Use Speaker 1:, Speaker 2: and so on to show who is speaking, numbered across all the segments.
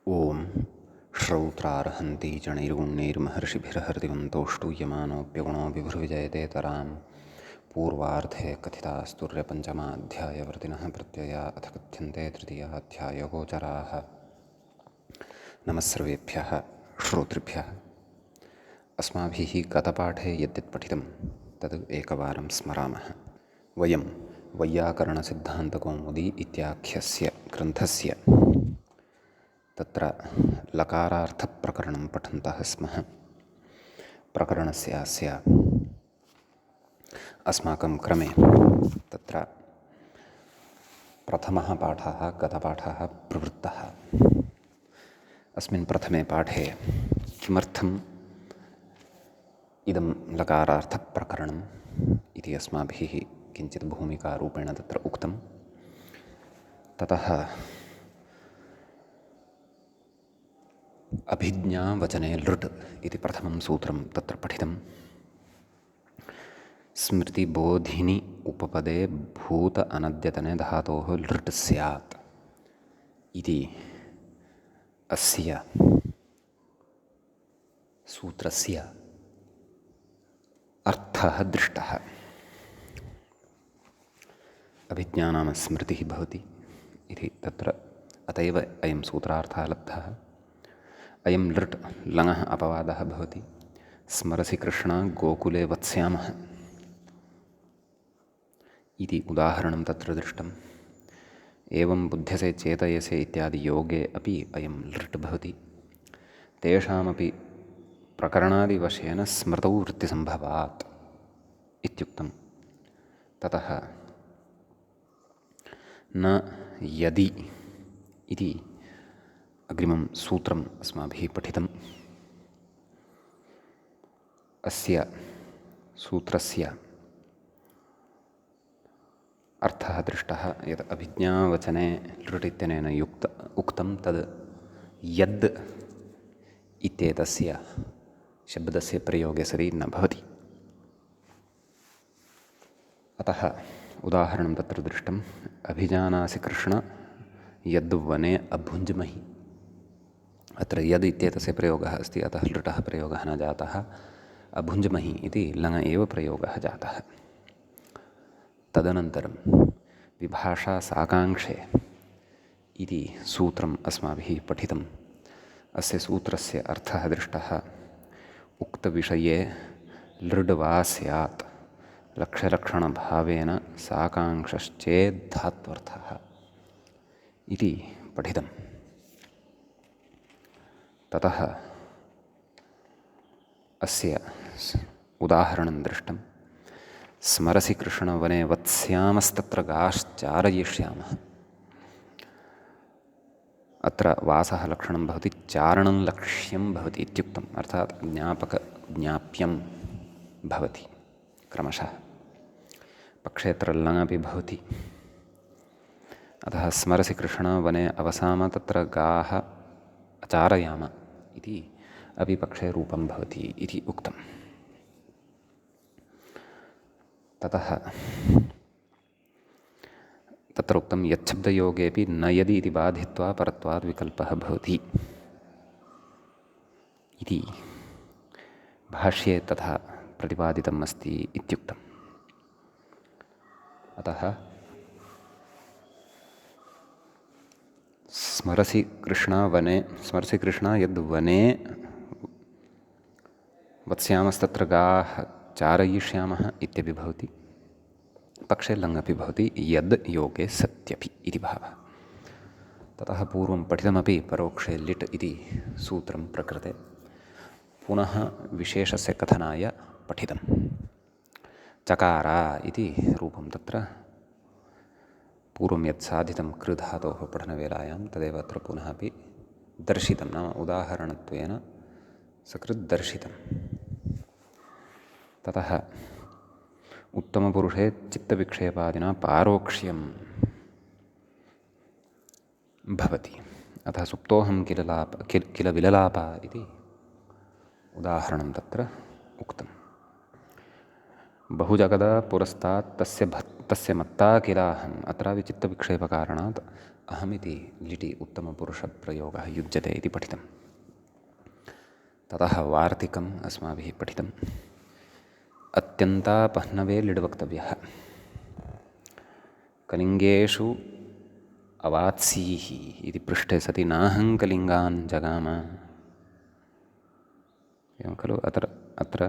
Speaker 1: ॐ श्रौत्रार्हन्ति चणैर्गुण्यैर्महर्षिभिर्हरिवन्तोष्टूयमानोऽप्यगुणो विभुर्विजयते तरां पूर्वार्धे कथितास्तुर्यपञ्चमाध्यायवर्तिनः प्रत्यया अथ कथ्यन्ते तृतीयाध्यायगोचराः। नमः सर्वेभ्यः श्रोतृभ्यः। अस्माभिः गतपाठे यद्यत् पठितं तद् एकवारं स्मरामः। वयं वैयाकरणसिद्धान्तकौमुदी इत्याख्यस्य ग्रन्थस्य तत्र लकारार्थप्रकरणं पठन्तः स्मः। प्रकरणस्य अस्य अस्माकं क्रमे तत्र प्रथमः पाठः गतपाठः प्रवृत्तः। अस्मिन् प्रथमे पाठे किमर्थम् इदं लकारार्थप्रकरणम् इति अस्माभिः किञ्चित् भूमिकारूपेण तत्र उक्तं। ततः अभिज्ञावचने लृट् इति प्रथमं सूत्रं तत्र पठितं। स्मृतिबोधिनि उपपदे भूत अनद्यतने धातोः लृट् स्यात् इति अस्य सूत्रस्य अर्थः दृष्टः। अभिज्ञा नाम स्मृतिः भवति इति तत्र अत एव अयं सूत्रार्थः लब्धः। अयं लृट् लङः अपवादः भवति। स्मरसि कृष्ण गोकुले वत्स्यामः इति उदाहरणं तत्र दृष्टम्। एवं बुध्यसे चेतयसे इत्यादि योगे अपि अयं लृट् भवति। तेषामपि प्रकरणादिवशेन स्मृतौ वृत्तिसम्भवात् इत्युक्तं। ततः न यदि इति अग्रिमं सूत्रम् अस्माभिः पठितम्। अस्य सूत्रस्य अर्थः दृष्टः। यत् अभिज्ञावचने लृट् इत्यनेन उक्तं तद् यद् इत्येतस्य शब्दस्य प्रयोगे सरि न भवति। अतः उदाहरणं तत्र दृष्टम्। अभिजानासि कृष्ण यद्वने अभुञ्ज्महि। अत्र यद् इत्येतस्य प्रयोगः अस्ति, अतः लृटः प्रयोगः न जातः। अभुञ्ज्महि इति लङ एव प्रयोगः जातः। तदनन्तरं विभाषा साकाङ्क्षे इति सूत्रम् अस्माभिः पठितम्। अस्य सूत्रस्य अर्थः दृष्टः। उक्तविषये लृड् वा स्यात् लक्ष्यलक्षणभावेन साकाङ्क्षश्चेद्धात्वर्थः इति पठितम्। ततः अस्य उदाहरणं दृष्टं। स्मरसि कृष्णवने वत्स्यामस्तत्र गाश्चारयिष्यामः। अत्र वासः लक्षणं भवति, चारणं लक्ष्यं भवति इत्युक्तम्। अर्थात् ज्ञाप्यं भवति क्रमशः। पक्षेत्र लङपि भवति। अतः स्मरसि कृष्णवने अवसाम तत्र गाः अचारयाम इति अपि पक्षे रूपं भवति इति उक्तम्। ततः तत्र उक्तं यच्छब्दयोगेऽपि न यदि इति बाधित्वा परत्वाद् विकल्पः भवति इति भाष्ये तथा प्रतिपादितम् अस्ति इत्युक्तम्। अतः स्मरसि कृष्ण यद्वने वत्स्यामस्तत्र गाः चारयिष्यामः इत्यपि भवति। पक्षे लङपि भवति, यद् योगे सत्यपि इति भावः। ततः पूर्वं पठितमपि परोक्षे लिट् इति सूत्रं प्रकृते पुनः विशेषस्य कथनाय पठितं। चकार इति रूपं तत्र पूर्वं यत् साधितं कृधातोः पठनवेलायां तदेव अत्र पुनः अपि दर्शितं। नाम उदाहरणत्वेन सकृत् दर्शितं। ततः उत्तमपुरुषे चित्तविक्षेपादिना पारोक्ष्यं भवति। अतः सुप्तोऽहं किल विललाप इति उदाहरणं तत्र उक्तम्। बहुजगदा पुरस्तात् तस्य मत्ता किलाहम्। अत्रापि चित्तविक्षेपकारणात् अहमिति लिटि उत्तमपुरुषप्रयोगः युज्यते इति पठितं। ततः वार्तिकम् अस्माभिः पठितम्। अत्यन्तापह्नवे लिड्वक्तव्यः। कलिङ्गेषु अवात्सीः इति पृष्ठे सति नाहं कलिङ्गान् जगाम, एवं खलु। अत्र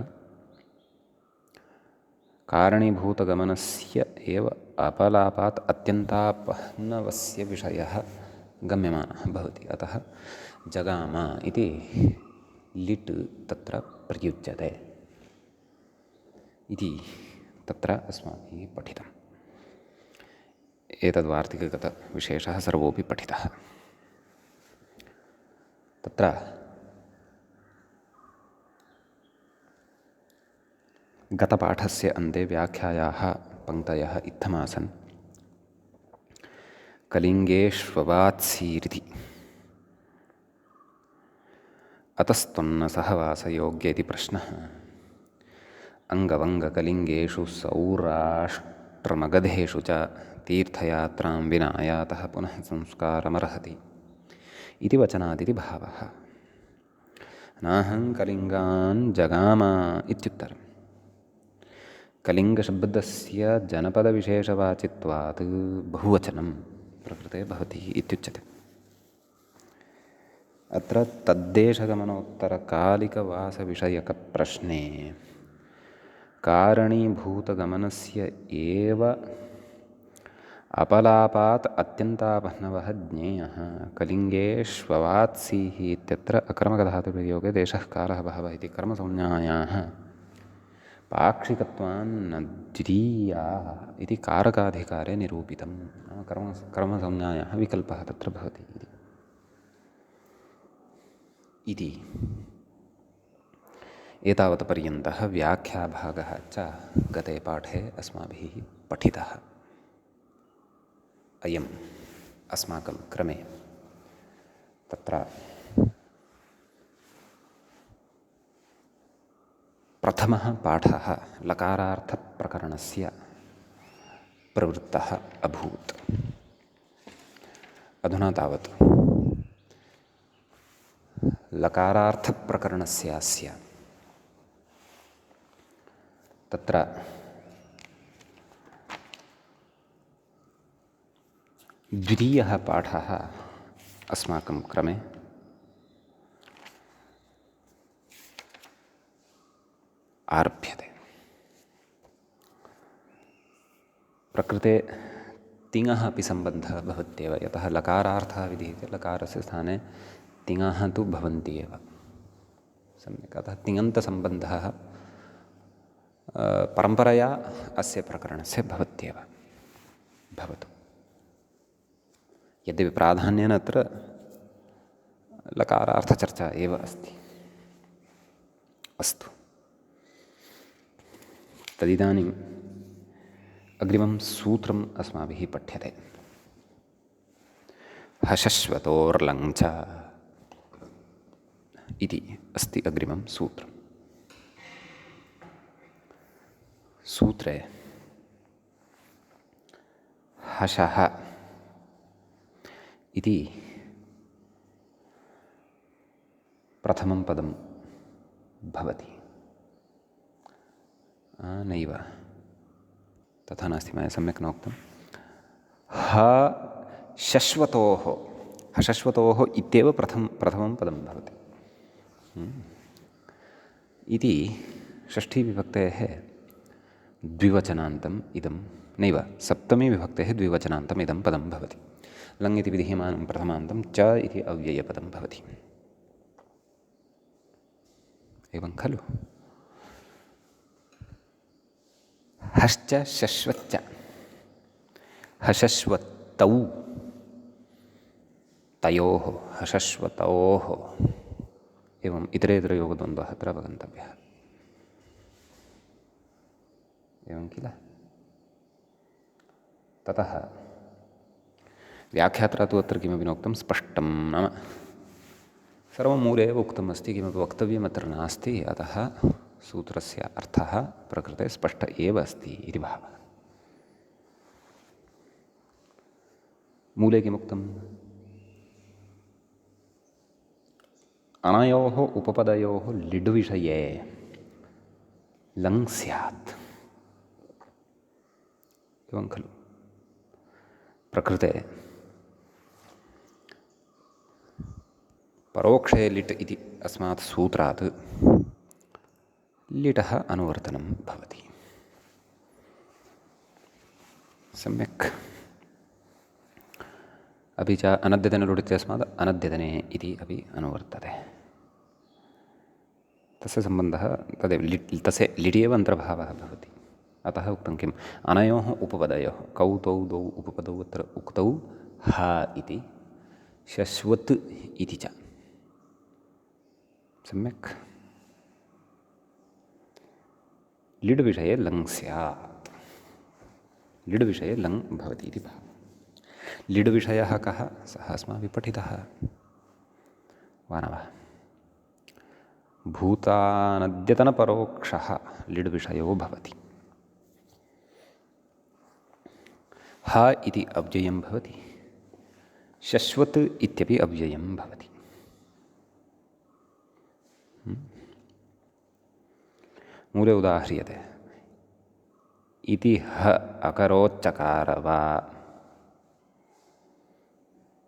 Speaker 1: कारणीभूतगमनस्य एव अपलापात् अत्यन्तापह्नवस्य विषयः गम्यमानः भवति। अतः जगाम इति लिट् तत्र प्रयुज्यते इति तत्र अस्माभिः पठितम्। एतद्वार्तिकगतविशेषः सर्वोऽपि पठितः। तत्र गतपाठस्य अन्ते व्याख्यायाः पङ्क्तयः इत्थमासन्। कलिङ्गेष्ववात्सीरिति अतस्त्वन्न सहवासयोग्य इति प्रश्नः। अङ्गवङ्गकलिङ्गेषु सौराष्ट्रमगधेषु च तीर्थयात्रां विना यातः पुनः संस्कारमर्हति इति वचनादिति भावः। नाहं कलिङ्गान् जगाम इत्युत्तरम्। कलिङ्गशब्दस्य जनपदविशेषवाचित्वात् बहुवचनं प्रकृते भवति इत्युच्यते। अत्र तद्देशगमनोत्तरकालिकवासविषयकप्रश्ने कारणीभूतगमनस्य एव अपलापात् अत्यन्तापह्नवः ज्ञेयः। कलिङ्गेष्ववात्सीः इत्यत्र अकर्मकधातुप्रयोगे देशः कालः बहवः इति कर्मसंज्ञायाः पाक्षिकत्वान् न द्वितीयाः इति कारकाधिकारे निरूपितम्। कर्मसंज्ञायाः विकल्पः तत्र भवति इति एतावत्पर्यन्तः व्याख्याभागः च गते पाठे अस्माभिः पठितः। अयम् अस्माकं क्रमे तत्र प्रथमः पाठः लकारार्थप्रकरणस्य प्रवृत्तः अभूत्। अधुना तावत् लकारार्थप्रकरणस्यास्य तत्र द्वितीयः पाठः अस्माकं क्रमे आरभ्यते। प्रकृते तिङः अपि सम्बन्धः भवत्येव, यतः लकारार्थः विधीयते, लकारस्य स्थाने तिङः तु भवन्ति एव सम्यक्। अतः तिङन्तसम्बन्धः परम्परया अस्य प्रकरणस्य भवत्येव भवतु। यद्यपि प्राधान्येन अत्र लकारार्थचर्चा एव अस्ति। अस्तु, तदिदानीम् अग्रिमं सूत्रम् अस्माभिः पठ्यते। हशश्वतोर्लङ्च इति अस्ति अग्रिमं सूत्रम्। सूत्रे हशः इति प्रथमं पदं भवति। नैव, तथा नास्ति, मया सम्यक् न उक्तं। हशश्वतोः, हशश्वतोः इत्येव प्रथमं पदं भवति इति षष्ठीविभक्तेः द्विवचनान्तम् इदं, नैव, सप्तमीविभक्तेः द्विवचनान्तम् इदं पदं भवति। लङ् इति विधीयमानं प्रथमान्तं च इति अव्ययपदं भवति। एवं खलु। हश्च शश्वच्च, हशश्वतौ, तयोः, हशश्वतोः, एवम् इतरेतरयोगद्वन्द्वः अत्र अवगन्तव्यः। एवं किल। ततः व्याख्यात्रा तु अत्र किमपि नोक्तं, स्पष्टं नाम सर्वं मूले एव उक्तमस्ति, किमपि वक्तव्यमत्र नास्ति। अतः सूत्रस्य अर्थः प्रकृते स्पष्ट एव अस्ति इति भावः। मूले किमुक्तम्? अनयोः उपपदयोः लिड् विषये लङ् स्यात् एवं खलु। प्रकृते परोक्षे लिट् इति अस्मात् सूत्रात् लिटः अनुवर्तनं भवति। सम्यक्। अपि च अनद्यतने लुट् इत्यस्मात् अनद्यतने इति अपि अनुवर्तते। तस्य सम्बन्धः तदेव तस्य लिटि एव अन्तर्भावः भवति। अतः उक्तं किम्? अनयोः उपपदयोः कौ तौ द्वौ उपपदौ अत्र उक्तौ ह इति शश्वत् इति च। सम्यक्। लिड् विषये लङ् स्यात्। लिड् विषये लङ् भवति इति भावः। लिड् विषयः कः? सः अस्माभिः पठितः वा न वा? भूतानद्यतनपरोक्षः लिड् विषयो भवति। ह इति अव्ययं भवति, शश्वत् इत्यपि अव्ययं भवति। मूले उदाह्रियते इति ह अकरोच्चकार वा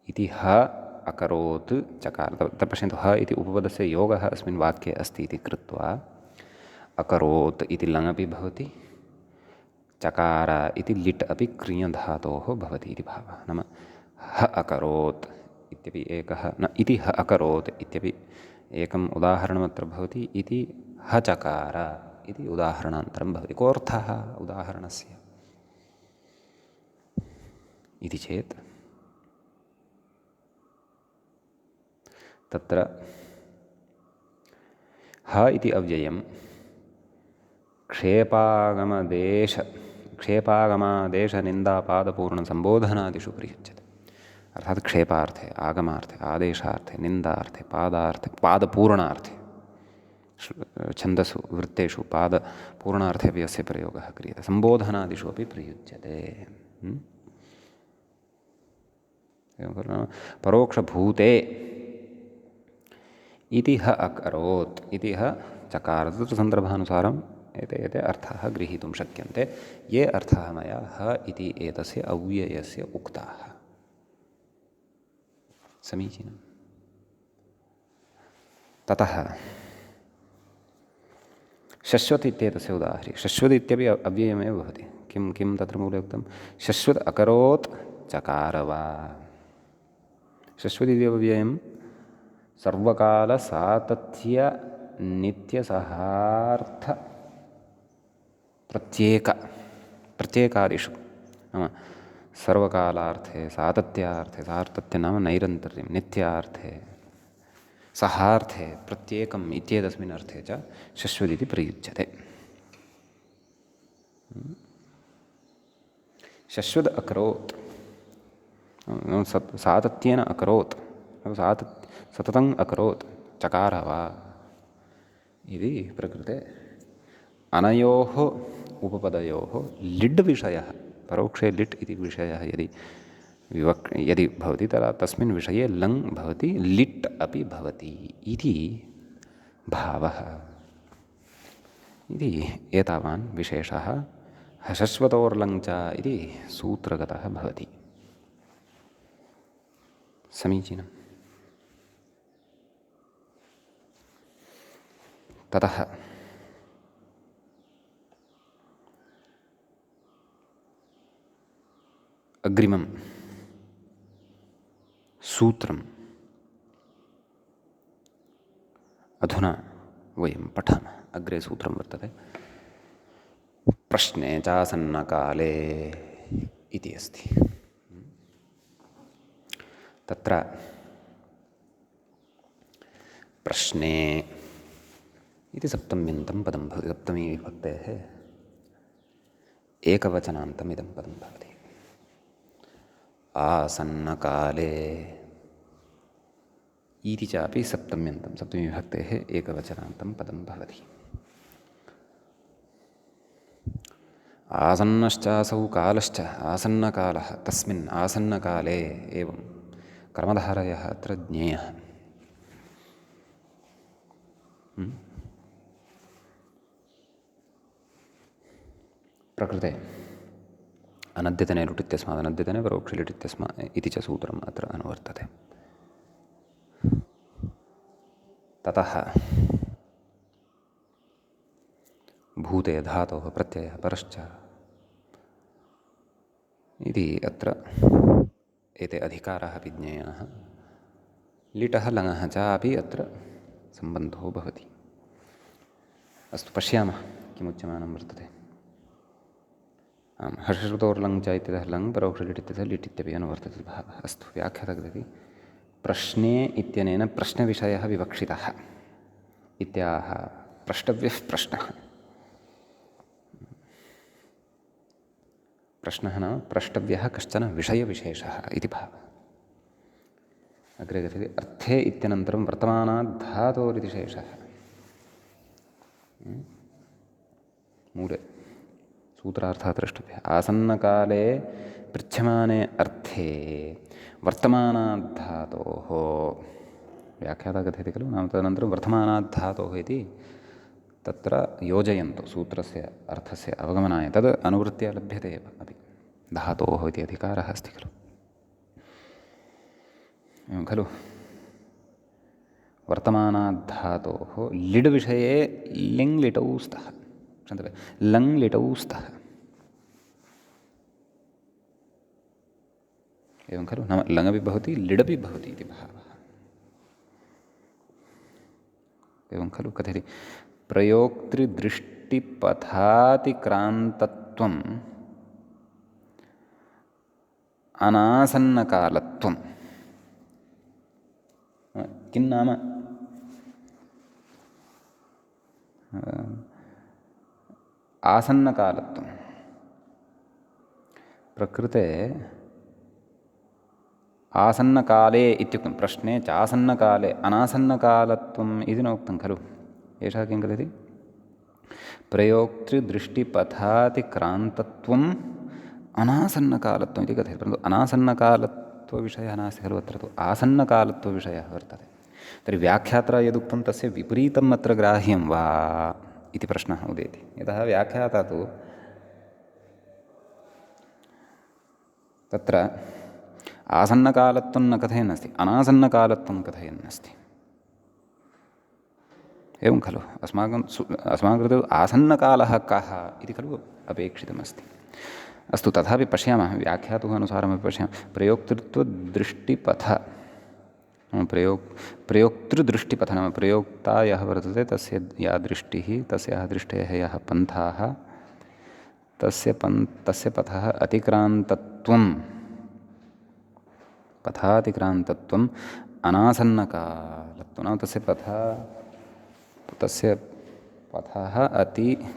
Speaker 1: इति ह अकरोत् चकार। तत्र पश्यन्तु, ह इति उपपदस्य योगः अस्मिन् वाक्ये अस्ति इति कृत्वा अकरोत् इति लङपि भवति, चकार इति लिट् अपि क्रियधातोः भवति इति भावः। नाम ह अकरोत् इत्यपि एकः न इति ह अकरोत् इत्यपि एकम् उदाहरणमत्र भवति, इति ह चकार इति उदाहरणान्तरं भवति। कोऽर्थः उदाहरणस्य इति चेत् तत्र ह इति अव्ययं क्षेपागमादेशनिन्दापादपूर्णसम्बोधनादिषु प्रयुज्यते। अर्थात् क्षेपार्थे, आगमार्थे, आदेशार्थे, निन्दार्थे, पादार्थे, पादपूर्णार्थे, छन्दसु वृत्तेषु पादपूर्णार्थे अपि अस्य प्रयोगः क्रियते। सम्बोधनादिषु अपि प्रयुज्यते। परोक्षभूते इति ह अकरोत् इति ह चकार। तत्र सन्दर्भानुसारम् एते अर्थाः गृहीतुं शक्यन्ते, ये अर्थाः मया ह इति एतस्य अव्ययस्य उक्ताः। समीचीनम्। ततः शश्वत् इत्येतस्य उदाहरणं। शश्वत् इत्यपि अव्ययमेव भवति। किं तत्र मूले उक्तं? शश्वत् अकरोत् चकार वा। शश्वत् इति अव्ययं सर्वकालसातथ्यनित्यसहार्थ प्रत्येकादिषु, नाम सर्वकालार्थे, सातत्यार्थे, सार्थत्य नाम नैरन्तर्यं, नित्यार्थे, सहार्थे, प्रत्येकम् इत्येतस्मिन् अर्थे च शश्वदिति प्रयुज्यते। शश्वद् अकरोत्, सातत्येन अकरोत्, सततम् अकरोत् चकार वा इति प्रकृते अनयोः उपपदयोः लिड् विषयः, परोक्षे लिट् इति विषयः यदि भवति तदा तस्मिन् विषये लङ् भवति, लिट् अपि भवति इति भावः। इति एतावान् विशेषः हशश्वतोर्लङ् च इति सूत्रगतः भवति। समीचीनम्। ततः अग्रिमं सूत्रम् अधुना वयं पठामः। अग्रे सूत्रं वर्तते प्रश्ने चासन्नकाले इति अस्ति। तत्र प्रश्ने इति सप्तम्यन्तं पदं भवति। सप्तमी विभक्तेः एकवचनान्तम् इदं पदं भवति। आसन्नकाले इति चापि सप्तम्यन्तं, सप्तमी विभक्तेः एकवचनान्तं पदं भवति। आसन्नश्चासौ कालश्च आसन्नकालः तस्मिन् आसन्नकाले एवं कर्मधारयः अत्र ज्ञेयः। प्रकृते अनद्यतने लुट् इत्यस्मात् अनद्यतने परोक्षे लिट् इत्यस्मात् इति च सूत्रम् अत्र अनुवर्तते। ततः भूते धातोः प्रत्ययः परश्च इति अत्र एते अधिकाराः अपि ज्ञेयाः। लिटः लङः च अपि अत्र सम्बन्धो भवति। अस्तु पश्यामः किमुच्यमानं वर्तते। आम् हर्षश्रुतोर्लङ् च इत्यतः लङ् परोक्षलिट् इत्यतः लिट् इत्यपि अनुवर्तते भावः। अस्तु व्याख्यातः वदति प्रश्ने इत्यनेन प्रश्नविषयः विवक्षितः इत्याह प्रष्टव्यः प्रश्नः। प्रश्नः नाम प्रष्टव्यः कश्चन विषयविशेषः इति भावः। अग्रे गच्छति अर्थे इत्यनन्तरं वर्तमानात् धातोरिति शेषः। मूले सूत्रार्थः द्रष्टव्यः। आसन्नकाले पृच्छ्यमाने अर्थे वर्तमानात् धातोः व्याख्यातः कथयति खलु। नाम तदनन्तरं वर्तमानात् धातोः इति तत्र योजयन्तु सूत्रस्य अर्थस्य अवगमनाय। तद् अनुवृत्त्या लभ्यते एव अपि। धातोः इति अधिकारः अस्ति खलु। एवं खलु वर्तमानात् धातोः लिड् विषये लिङ् लिटौ स्तः। क्षन्तव्यः लङ् लिटौ स्तः। एवं खलु नाम लङपि भवति लिडपि भवति इति भावः। एवं खलु कथयति प्रयोक्तृदृष्टिपथातिक्रान्तत्वम् अनासन्नकालत्वम्। किं नाम आसन्नकालत्वं। प्रकृते आसन्नकाले इत्युक्तं प्रश्ने च आसन्नकाले अनासन्नकालत्वम् इति नोक्तं खलु। एषः किं कथयति प्रयोक्तृदृष्टिपथातिक्रान्तत्वम् अनासन्नकालत्वम् इति कथयति। परन्तु अनासन्नकालत्वविषयः नास्ति खलु। अत्र तु आसन्नकालत्वविषयः वर्तते। तर्हि व्याख्यात्रा यदुक्तं तस्य विपरीतम् अत्र ग्राह्यं वा इति प्रश्नः उदेति। यतः व्याख्याता तु तत्र आसन्नकालत्वं न कथयन्नस्ति, अनासन्नकालत्वं कथयन्नस्ति। एवं खलु अस्माकं कृते आसन्नकालः कः इति खलु अपेक्षितमस्ति। अस्तु तथापि पश्यामः व्याख्यातुः अनुसारमपि पश्यामः। प्रयोक्तृत्वदृष्टिपथ प्रयोक्तृदृष्टिपथ नाम प्रयोक्ता यः वर्तते तस्य या दृष्टिः तस्याः दृष्टेः यः पन्थाः तस्य पथः अतिक्रान्तत्वं पथातिक्रान्तत्वम् अनासन्नकालत्वं नाम तस्य पथः अतिक्रमणं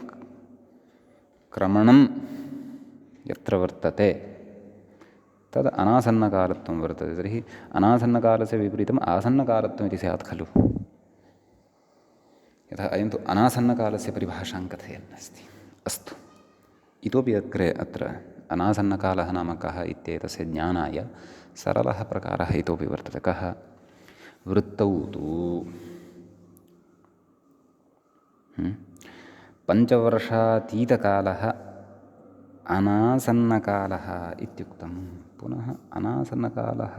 Speaker 1: यत्र वर्तते तद् अनासन्नकालत्वं वर्तते। तर्हि अनासन्नकालस्य विपरीतम् आसन्नकालत्वम् इति स्यात् खलु। यतः अयं तु अनासन्नकालस्य परिभाषां कथयन्नस्ति। अस्तु इतोपि अग्रे अत्र अनासन्नकालः नाम कः इत्येतस्य ज्ञानाय सरलः प्रकारः इतोपि वर्तते। कः वृत्तौ तु पञ्चवर्षातीतकालः अनासन्नकालः इत्युक्तं। पुनः अनासन्नकालः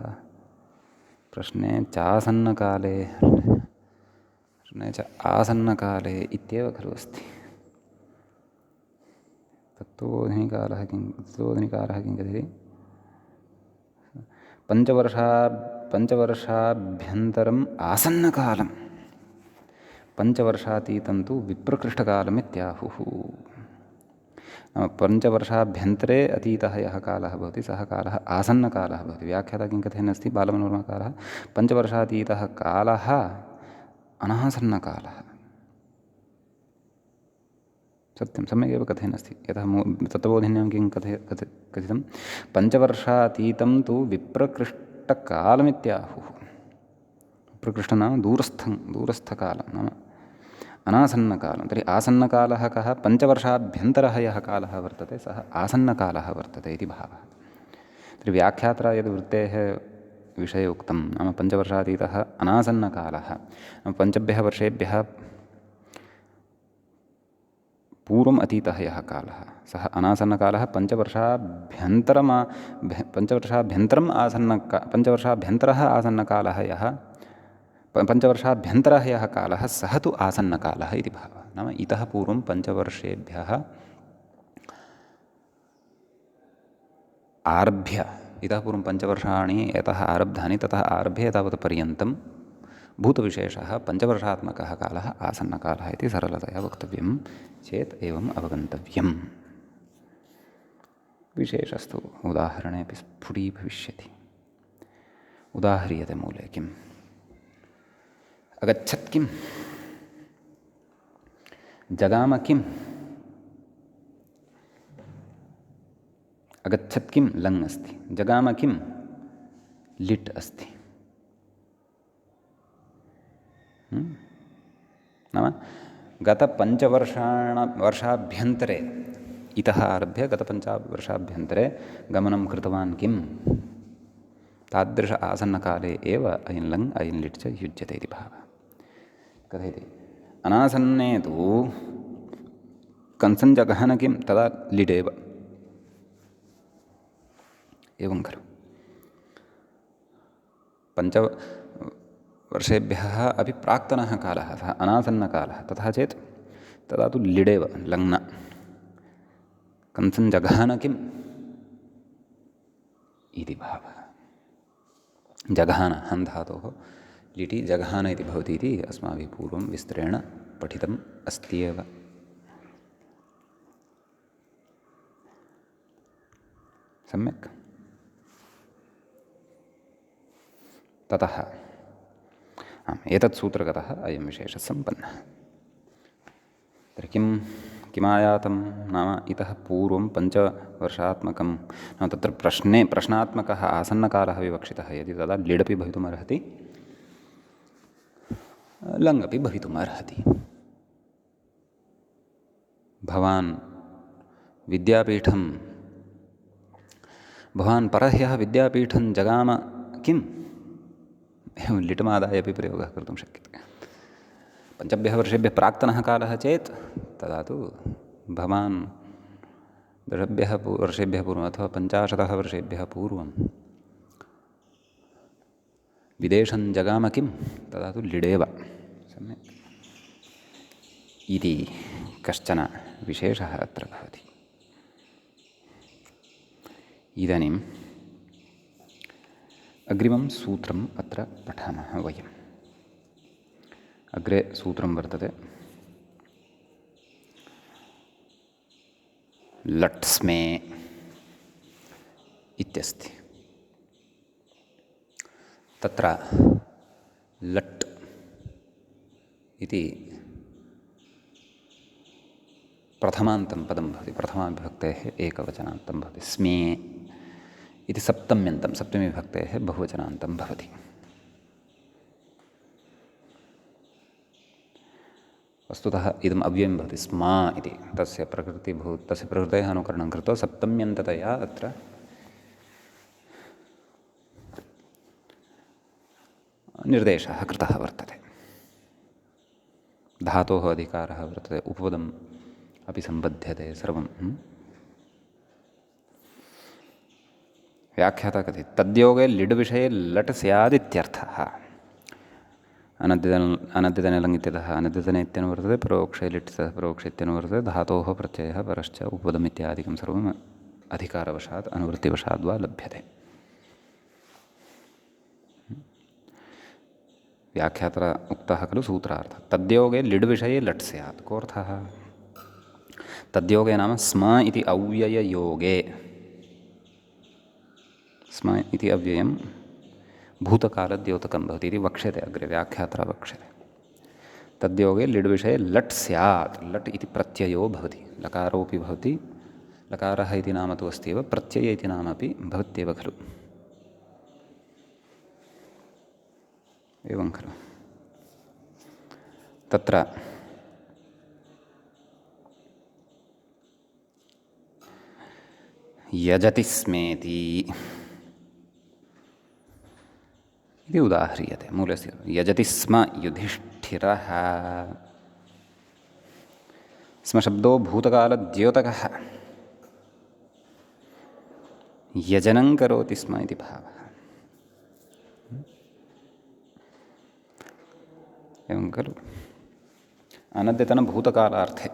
Speaker 1: प्रश्ने चासन्नकाले प्रश्ने च आसन्नकाले इत्येव खलु अस्ति। तत्त्वबोधिनीकारः किं कथयति पञ्चवर्षाभ्यन्तरम् आसन्नकालं पञ्चवर्षातीतं तु विप्रकृष्टकालमित्याहुः। पञ्चवर्षाभ्यन्तरे अतीतः यः कालः भवति सः कालः आसन्नकालः भवति। व्याख्याता किं कथयन्नस्ति बालमनोरमाकारः पञ्चवर्षातीतः कालः अनासन्नकालः। सत्यं सम्यगेव कथयन्नस्ति। यतः तत्त्वबोधिन्यां किं कथितं पञ्चवर्षातीतं तु विप्रकृष्टकालमित्याहुः। विप्रकृष्टं नाम दूरस्थकालं नाम अनासन्नकालं तर्हि आसन्नकालः कः पञ्चवर्षाभ्यन्तरः यः कालः वर्तते सः आसन्नकालः वर्तते इति भावः तर्हि व्याख्यात्रा यद् वृत्तेः विषये उक्तं नाम पञ्चवर्षातीतः अनासन्नकालः पञ्चभ्यः वर्षेभ्यः पूर्वम् अतीतः यः कालः सः अनासन्नकालः पञ्चवर्षाभ्यन्तरम् पञ्चवर्षाभ्यन्तरः आसन्नकालः यः पञ्चवर्षाभ्यन्तरः यः कालः सः तु आसन्नकालः इति भावः नाम इतः पूर्वं पञ्चवर्षेभ्यः आरभ्य इतः पूर्वं पञ्चवर्षाणि यतः आरब्धानि ततः आरभ्य एतावत् पर्यन्तं भूतविशेषः पञ्चवर्षात्मकः कालः आसन्नकालः इति सरलतया वक्तव्यं चेत् एवम् अवगन्तव्यम् विशेषस्तु उदाहरणे अपि स्फुटीभविष्यति उदाह्रियते मूले किम् अगच्छत् किम् जगाम किम् अगच्छत् किं लङ् अस्ति जगाम किं लिट् अस्ति नाम वर्षाभ्यन्तरे इतः आरभ्य गतपञ्चवर्षाभ्यन्तरे गमनं कृतवान् किं तादृश आसन्नकाले एव अयं लङ् अयं लिट् च युज्यते इति भावः कथयति अनासन्ने तु कंसञ्जगहन किं तदा लिडेव एवं खलु पञ्चवर्षेभ्यः अपि प्राक्तनः कालः सः अनासन्नकालः तथा चेत् तदा तु लिडेव लङ्न कंसञ्जगहन किम् इति भावः जघान हन् धातोः लिटि जघान इति भवति इति अस्माभिः पूर्वं विस्तरेण पठितम् अस्ति एव सम्यक् ततः एतत् सूत्रगतः अयं विशेषः सम्पन्नः तर्हि किमायातं नाम इतः पूर्वं पञ्चवर्षात्मकं नाम तत्र प्रश्नात्मकः आसन्नकालः विवक्षितः यदि तदा लिडपि भवितुमर्हति लङ् अपि भवितुमर्हति भवान् परह्यः विद्यापीठं जगाम किम् एवं लिटमादाय अपि प्रयोगः कर्तुं शक्यते पञ्चभ्यः वर्षेभ्यः प्राक्तनः कालः चेत् तदा तु भवान् दशभ्यः वर्षेभ्यः पूर्वम् अथवा 50 वर्षेभ्यः पूर्वं विदेशं जगाम किं तदा तु लिडेव सम्यक् इति कश्चन विशेषः अत्र भवति इदानीम् अग्रिमं सूत्रम् अत्र पठामः वयम् अग्रे सूत्रं वर्तते लट् स्मे इत्यस्ति तत्र लट् इति प्रथमान्तं पदं भवति प्रथमाविभक्तेः एकवचनान्तं भवति स्मे इति सप्तम्यन्तं सप्तमीविभक्तेः बहुवचनान्तं भवति वस्तुतः इदम् अव्ययं भवति स्मा इति तस्य प्रकृतेः अनुकरणं कृत्वा सप्तम्यन्ततया अत्र निर्देशः कृतः वर्तते धातोः अधिकारः वर्तते उपपदम् अपि सम्बध्यते सर्वं व्याख्याता कथयति तद्योगे लिड् विषये लट् स्यादित्यर्थः अनद्यतने इत्यतः अनद्यतने इत्यनुवर्तते परोक्षे लिट् सह परोक्षे इत्यनुवर्तते धातोः प्रत्ययः परश्च उपपदम् इत्यादिकं सर्वम् अधिकारवशात् अनुवृत्तिवशात् वा लभ्यते व्याख्याता उक्तः खलु सूत्रार्थः तद्योगे लिड् विषये लट् स्यात् कोऽर्थः तद्योगे नाम स्म इति अव्यययोगे स्म इति अव्ययं भूतकालद्योतकं भवति इति वक्ष्यते अग्रे व्याख्यात्रा वक्ष्यते तद्योगे लिड् विषये लट् स्यात् लट् इति प्रत्ययो भवति लकारोऽपि भवति लकारः इति नाम तु अस्ति एव प्रत्यय इति नाम अपि भवत्येव खलु एवं खलु तत्र यजति स्मेति इति उदाह्रियते मूलस्य यजति स्म युधिष्ठिरः स्म शब्दो भूतकालद्योतकः यजनं करोति स्म इति भावः एवं खलु अनद्यतनभूतकालार्थे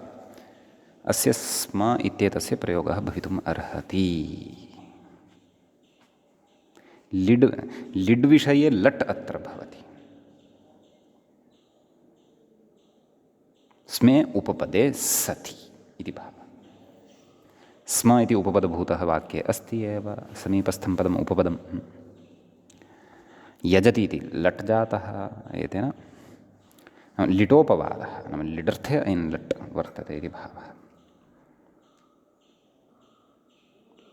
Speaker 1: अस्य स्म इत्येतस्य प्रयोगः भवितुम् अर्हति लिड् विषये लट् अत्र भवति स्मे उपपदे सति इति भावः स्म इति उपपदभूतः वाक्ये अस्ति एव समीपस्थं पदम् उपपदं यजति इति लट् जातः एतेन लिटोपवादः नाम लिडर्थे ऐन् लट् वर्तते इति भावः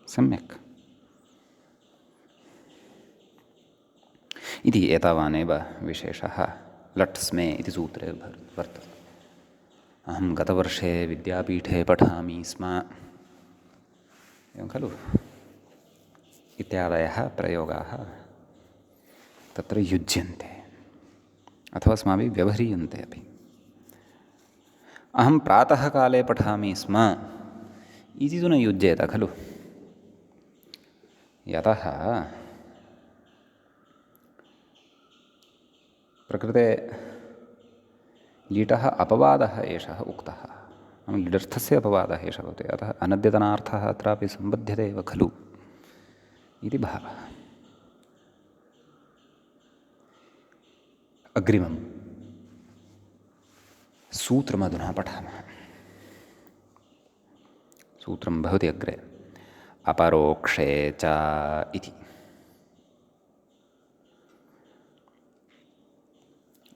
Speaker 1: सम्यक् इति एतावानेव विशेषः लट् स्मे इति सूत्रे वर्तते अहं गतवर्षे विद्यापीठे पठामि स्म एवं खलु इत्यादयः प्रयोगाः तत्र युज्यन्ते अथवा अस्माभिः व्यवह्रियन्ते अपि अहं प्रातःकाले पठामि स्म इति तु न युज्येत खलु यतः प्रकृते लीटः अपवादः एषः उक्तः नाम लिडर्थस्य अपवादः एषः भवति अतः अनद्यतनार्थः अत्रापि सम्बध्यते एव खलु इति भावः अग्रिमं सूत्रमधुना पठामः सूत्रं भवति अग्रे अपरोक्षे च इति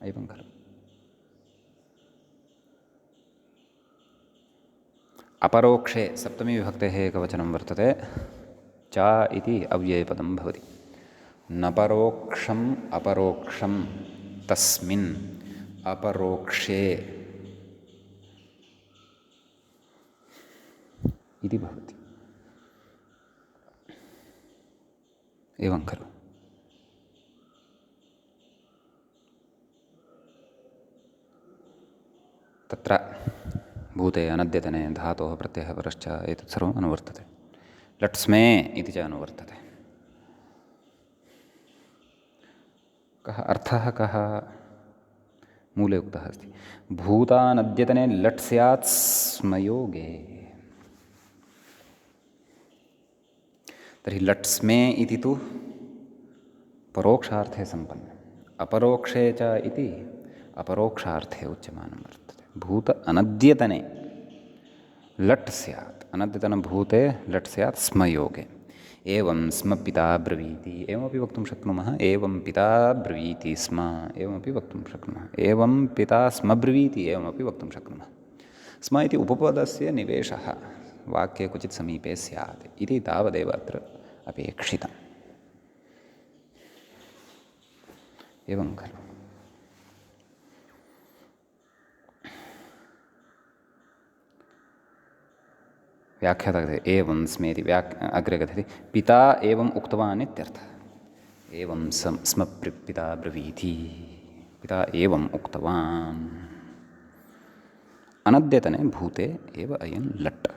Speaker 1: एवं खलु अपरोक्षे सप्तमी विभक्तेः एकवचनं वर्तते च इति अव्ययपदं भवति न परोक्षम् अपरोक्षं तस्मिन् अपरोक्षे इति भवति एवं खलु तत्र भूते अनद्यतने धातोः प्रत्ययः परश्च एतत् सर्वम् अनुवर्तते लट् स्मे इति च अनुवर्तते कः अर्थः कः मूले उक्तः अस्ति भूतानद्यतने लट् स्यात् स्मयोगे तर्हि लट् स्मे इति तु परोक्षार्थे सम्पन्नम् अपरोक्षे च इति अपरोक्षार्थे उच्यमानं वर्तते भूत अनद्यतने लट् स्यात् अनद्यतनभूते लट् स्यात् स्मयोगे एवं स्म पिता ब्रवीति एवमपि वक्तुं शक्नुमः एवं पिता ब्रवीति स्म एवमपि वक्तुं शक्नुमः एवं पिता स्म ब्रवीति एवमपि वक्तुं शक्नुमः स्म इति उपपदस्य निवेशः वाक्ये क्वचित् समीपे स्यात् इति तावदेव अत्र अपेक्षितम् एवं खलु व्याख्याता कथयति एवं स्मेति अग्रे कथयति पिता एवम् उक्तवान् इत्यर्थः एवं स्म पिता ब्रवीति पिता एवम् उक्तवान् अनद्यतने भूते एव अयं लट्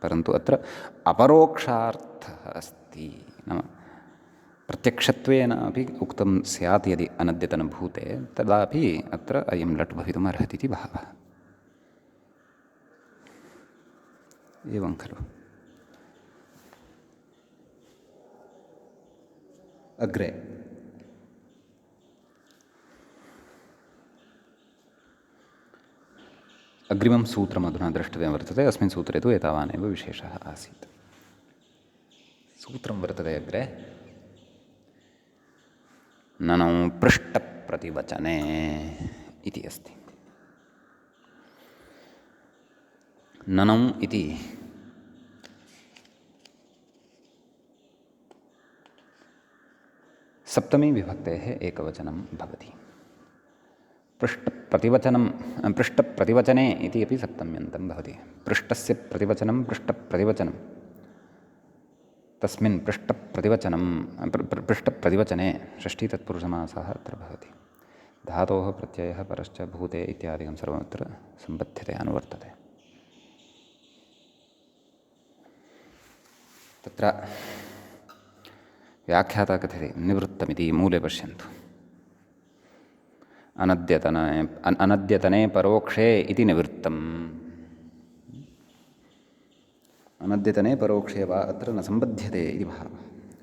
Speaker 1: परन्तु अत्र अपरोक्षार्थः अस्ति नाम प्रत्यक्षत्वेन अपि उक्तं स्यात् यदि अनद्यतनभूते तदापि अत्र अयं लट् भवितुम् अर्हति इति भावः एवं खलु अग्रे अग्रिमं सूत्रमधुना द्रष्टव्यं वर्तते अस्मिन् सूत्रे तु एतावानेव विशेषः आसीत् सूत्रं वर्तते अग्रे ननौ पृष्ठप्रतिवचने इति अस्ति ननौ इति सप्तमी विभक्तेः एकवचनं भवति पृष्ठप्रतिवचने इति अपि सप्तम्यन्तं भवति पृष्ठस्य प्रतिवचनं पृष्ठप्रतिवचनं तस्मिन् पृष्ठप्रतिवचने षष्ठी तत्पुरुषसमासः अत्र भवति। धातोः प्रत्ययः परश्च भूते इत्यादिकं सर्वमत्र सम्बध्यते, अनुवर्तते। तत्र व्याख्याता कथयति निवृत्तमिति मूले पश्यन्तु। अनद्यतने परोक्षे इति निवृत्तम्। अनद्यतने परोक्षे वा अत्र न सम्बध्यते इति भावः।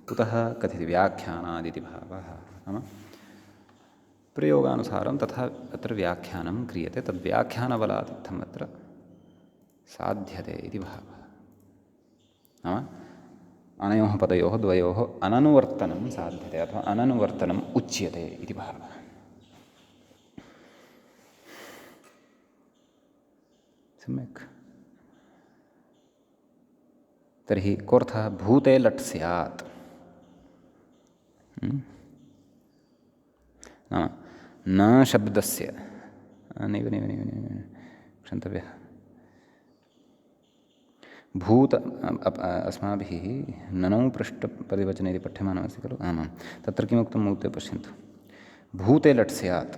Speaker 1: कुतः कथयति व्याख्यानादिति भावः। नाम प्रयोगानुसारं तथा अत्र व्याख्यानं क्रियते, तद्व्याख्यानबलात् इत्थम् अत्र साध्यते इति भावः। नाम अनयोः पदयोः द्वयोः अननुवर्तनं साध्यते अथवा अननुवर्तनम् उच्यते इति भावः। सम्यक्। तर्हि कोऽर्थः? भूते लट् स्यात्। नाम न शब्दस्य नैव क्षन्तव्यः। भूत अस्माभिः ननौ पृष्ठपरिवचने इति पठ्यमानमस्ति खलु? आमां। तत्र किमुक्तं मूते पश्यन्तु। भूते लट् स्यात्,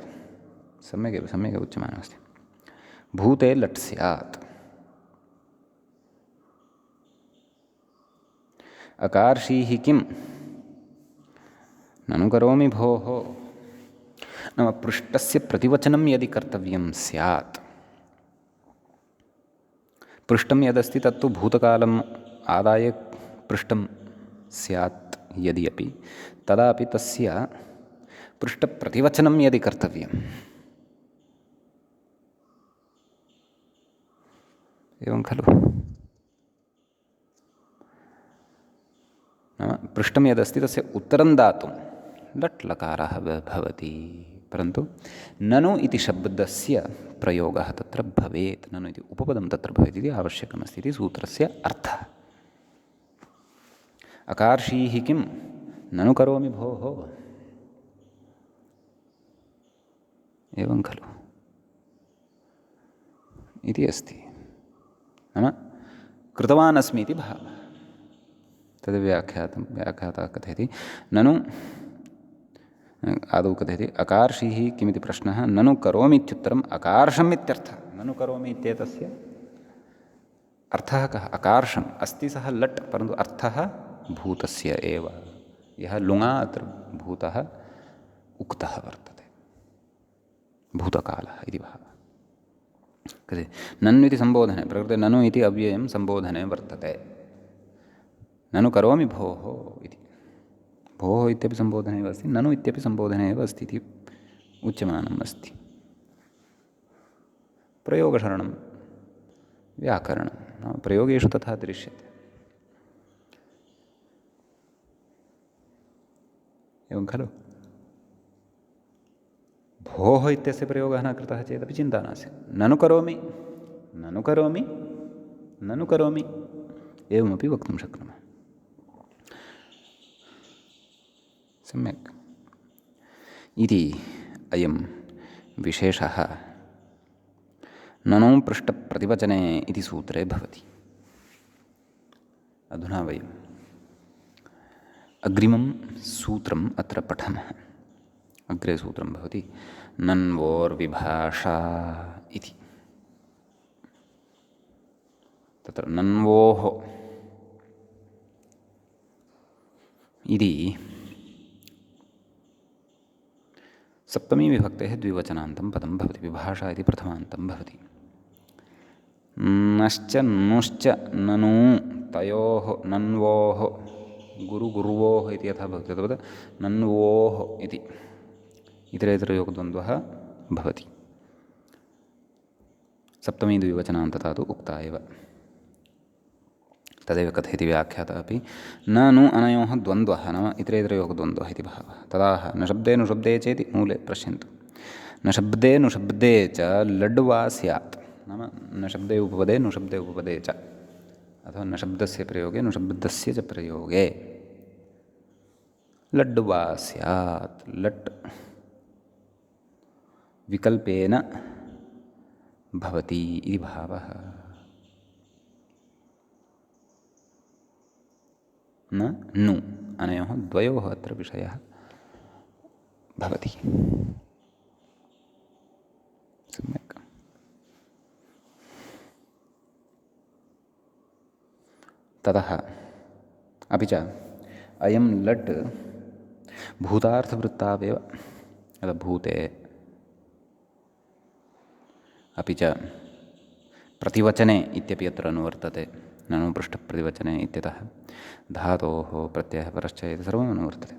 Speaker 1: सम्यगेव उच्यमानमस्ति। भूते लट् स्यात्। अकार्षीः किं? ननु करोमि भोः। नाम पृष्ठस्य प्रतिवचनं यदि कर्तव्यं स्यात्, पृष्ठं यदस्ति तत्तु भूतकालम् आदाय पृष्ठं स्यात् यदि अपि, तदापि तस्य पृष्ठप्रतिवचनं यदि कर्तव्यम्, एवं खलु? नाम पृष्ठं यदस्ति तस्य उत्तरं दातुं लट् लकारः भवति, परन्तु ननु इति शब्दस्य प्रयोगः तत्र भवेत्, ननु इति उपपदं तत्र भवेत् इति आवश्यकमस्ति इति सूत्रस्य अर्थः। अकार्षीः किं? ननु करोमि भोः। एवं खलु इति अस्ति। नाम कृतवान् अस्मि इति भावः। तद् व्याख्याता कथयति ननु, आदौ कथयति अकार्षीः किमिति प्रश्नः, ननु करोमि इत्युत्तरम् अकार्षम् इत्यर्थः। ननु करोमि इत्येतस्य अर्थः कः? अकार्षम् अस्ति सः लट्, परन्तु अर्थः भूतस्य एव। यः लुङा अत्र भूतः उक्तः वर्तते, भूतकालः इति भावः। कथयति ननु इति सम्बोधने, प्रकृते ननु इति अव्ययं सम्बोधने वर्तते। ननु करोमि भोः इति, भोः इत्यपि सम्बोधने एव अस्ति, ननु इत्यपि सम्बोधने एव अस्ति इति उच्यमानम् अस्ति। प्रयोगशरणं व्याकरणं, नाम प्रयोगेषु तथा दृश्यते। एवं खलु? भोः इत्यस्य प्रयोगः न कृतः चेदपि चिन्ता नास्ति। ननु करोमि, ननु करोमि, ननु करोमि, एवमपि वक्तुं शक्नुमः। सम्यक्। इति अयं विशेषः ननु पृष्ठप्रतिवचने इति सूत्रे भवति। अधुना वयम् अग्रिमं सूत्रम् अत्र पठामः। अग्रे सूत्रं भवति नन्वोर्विभाषा इति। तत्र नन्वोः इति सप्तमी विभक्तेः द्विवचनान्तं पदं भवति। विभाषा इति प्रथमान्तं भवति। नश्च नुश्च ननु तयोः नन्वोः गुरुगुर्वोः इति यथा भवति तद्वत् नन्वोः इति इतरेतरयोगद्वन्द्वः भवति। सप्तमी द्विवचनान्तता तु उक्ता एव। तदेव कथयति व्याख्याता अपि न नु अनयोः द्वन्द्वः, नाम इतरेतरयोगद्वन्द्वः इति भावः। तदाह न शब्दे नुशब्दे चेति मूले पश्यन्तु। न शब्दे नुशब्दे च लड् वा स्यात्, नाम न शब्दे उपपदे नुशब्दे उपपदे च, अथवा न शब्दस्य प्रयोगे नुशब्दस्य च प्रयोगे लड् वा स्यात्। लट् विकल्पेन भवति इति भावः। न नु अनयोः द्वयोः अत्र विषयः भवति। सम्यक्। ततः अपि च अयं लट् भूतार्थवृत्तावेव भूते अपि च प्रतिवचने इत्यपि अत्र अनुवर्तते। ननु पृष्ठप्रतिवचने इत्यतः धातोः प्रत्ययः परश्च इति सर्वम् अनुवर्तते।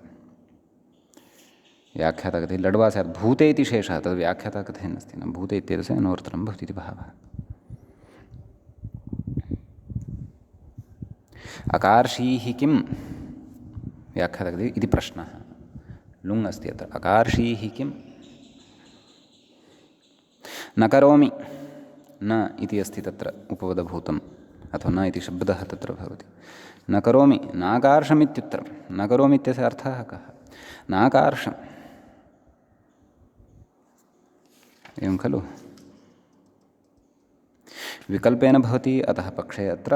Speaker 1: व्याख्याता कथयति लड्वा स्यात् भूते इति शेषः, तद् व्याख्याता कथयन्नस्ति, न भूते इत्यस्य अनुवर्तनं भवति इति भावः। अकार्षीः किं व्याख्याता कथयति इति प्रश्नः। लुङ् अस्ति अत्र। अकार्षीः किं न करोमि, न इति अस्ति तत्र उपपदभूतम्, अथवा न इति शब्दः तत्र भवति। न करोमि नाकार्षमित्युत्तरं। न करोमि इत्यस्य अर्थः कः? नाकार्षम्, एवं खलु। विकल्पेन भवति, अतः पक्षे अत्र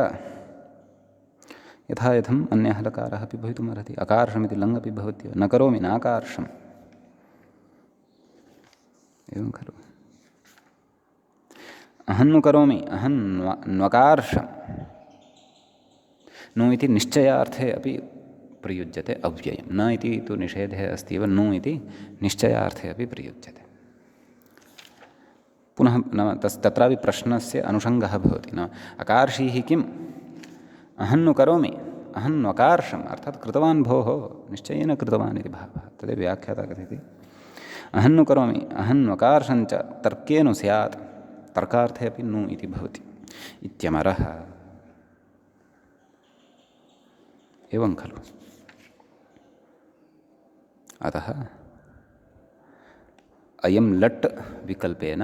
Speaker 1: यथा यथम् अन्यः लकारः अपि भवितुमर्हति। अकार्षमिति लङ् अपि भवत्येव। न करोमि नाकार्षम्, एवं खलु। अहन्नु करोमि अहन्न्वकार्षम्, नु इति निश्चयार्थे अपि प्रयुज्यते अव्ययं। न इति तु निषेधे अस्ति एव, नु इति निश्चयार्थे अपि प्रयुज्यते। पुनः नाम तत्रापि प्रश्नस्य अनुषङ्गः भवति। नाम अकार्षीः किम्, अहन्नु करोमि अहन्वकार्षम्, अर्थात् कृतवान् भोः, निश्चयेन कृतवान् इति भावः। तदेव व्याख्याता कथयति अहन्नु करोमि अहन्वकार्षञ्च तर्केनु स्यात्, तर्कार्थे अपि नु इति भवति इत्यमरः। एवं खलु। अतः अयं लट् विकल्पेन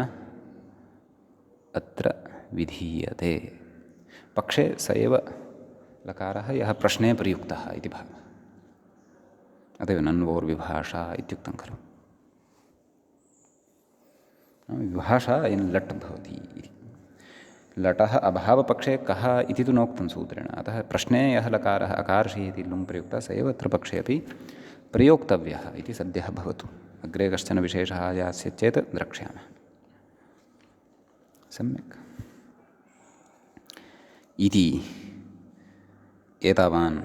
Speaker 1: अत्र विधीयते। पक्षे स एव लकारः यः प्रश्ने प्रयुक्तः इति भावः। अतएव नन्वोर्विभाषा इत्युक्तं खलु। विभाषा अयं लट् भवति इति। लटः अभावपक्षे कः इति तु नोक्तं सूत्रेण। अतः प्रश्ने यः लकारः अकार्षी इति लुङ् प्रयुक्तः स एव अत्र पक्षे अपि प्रयोक्तव्यः इति सद्यः भवतु। अग्रे कश्चन विशेषः यास्यत् चेत् द्रक्ष्यामः। सम्यक्। इति एतावान्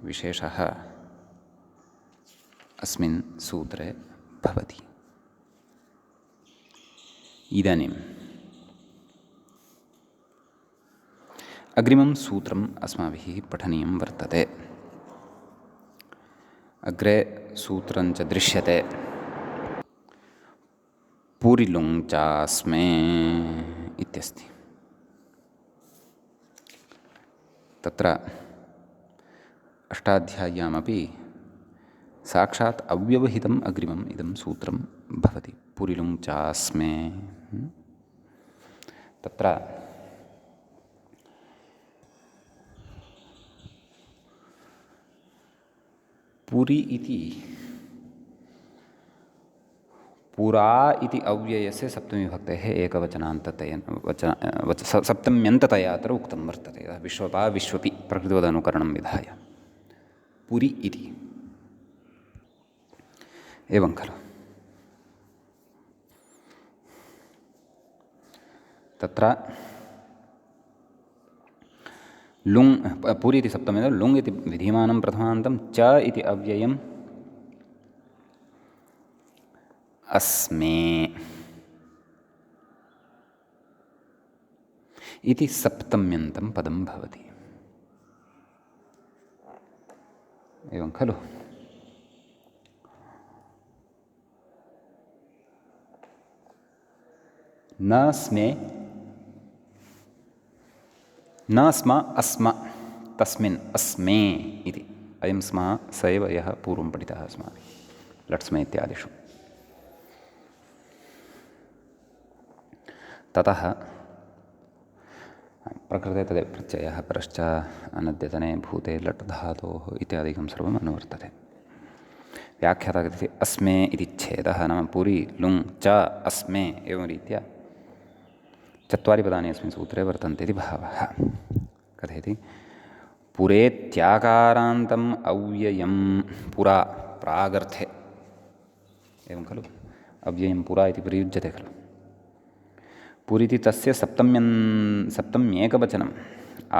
Speaker 1: विशेषः अस्मिन् सूत्रे भवति। इदानीम् अग्रिमं सूत्रम् अस्माभिः पठनीयं वर्तते। अग्रे सूत्रञ्च दृश्यते। पूरिलुङ् चास्मे इत्यस्ति। तत्र अष्टाध्याय्यामपि साक्षात् अव्यवहितम् अग्रिमम् इदं सूत्रं भवति। पूरिलुङ् चास्मे। तत्र पुरि इति पुरा इति अव्ययस्य सप्तमीविभक्तेः एकवचनान्ततया सप्तम्यन्ततया अत्र उक्तं वर्तते। विश्वपा विश्वपि प्रकृतिवदनुकरणं विधाय पुरि इति। एवं खलु। तत्र लुङ् पुरि इति सप्तमे लुङ् इति विधीयमानं प्रथमान्तं च इति अव्ययम् अस्मे इति सप्तम्यन्तं पदं भवति। एवं खलु। न स्मे न स्म अस्म तस्मिन् अस्मे इति। अयं स्मः स एव यः पूर्वं पठितः अस्माभिः लट्स्मे इत्यादिषु। ततः प्रकृते तदेव प्रत्ययः परश्च अनद्यतने भूते लट् धातोः इत्यादिकं सर्वम् अनुवर्तते। व्याख्याता कथयति अस्मे इति छेदः नाम पुरि लुङ् च अस्मे एवं रीत्या चत्वारि पदानि अस्मिन् सूत्रे वर्तन्ते इति भावः। कथयति पुरेत्याकारान्तम् अव्ययं पुरा प्रागर्थे एवं खलु अव्ययं पुरा इति प्रयुज्यते खलु पुरिति तस्य सप्तम्येकवचनम्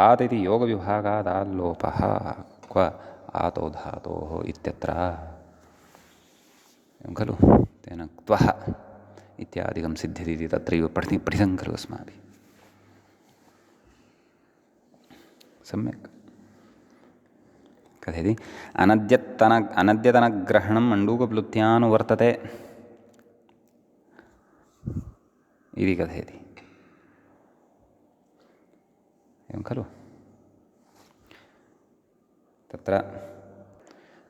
Speaker 1: आत् इति योगविभागादाल्लोपः क्व आतो धातोः इत्यत्र एवं खलु तेन क्त्वः इत्यादिकं सिद्ध्यति इति तत्रैव पठितं खलु अस्माभिः सम्यक् कथयति अनद्यतनग्रहणं मण्डूकप्लुत्यानुवर्तते इति कथयति एवं खलु तत्र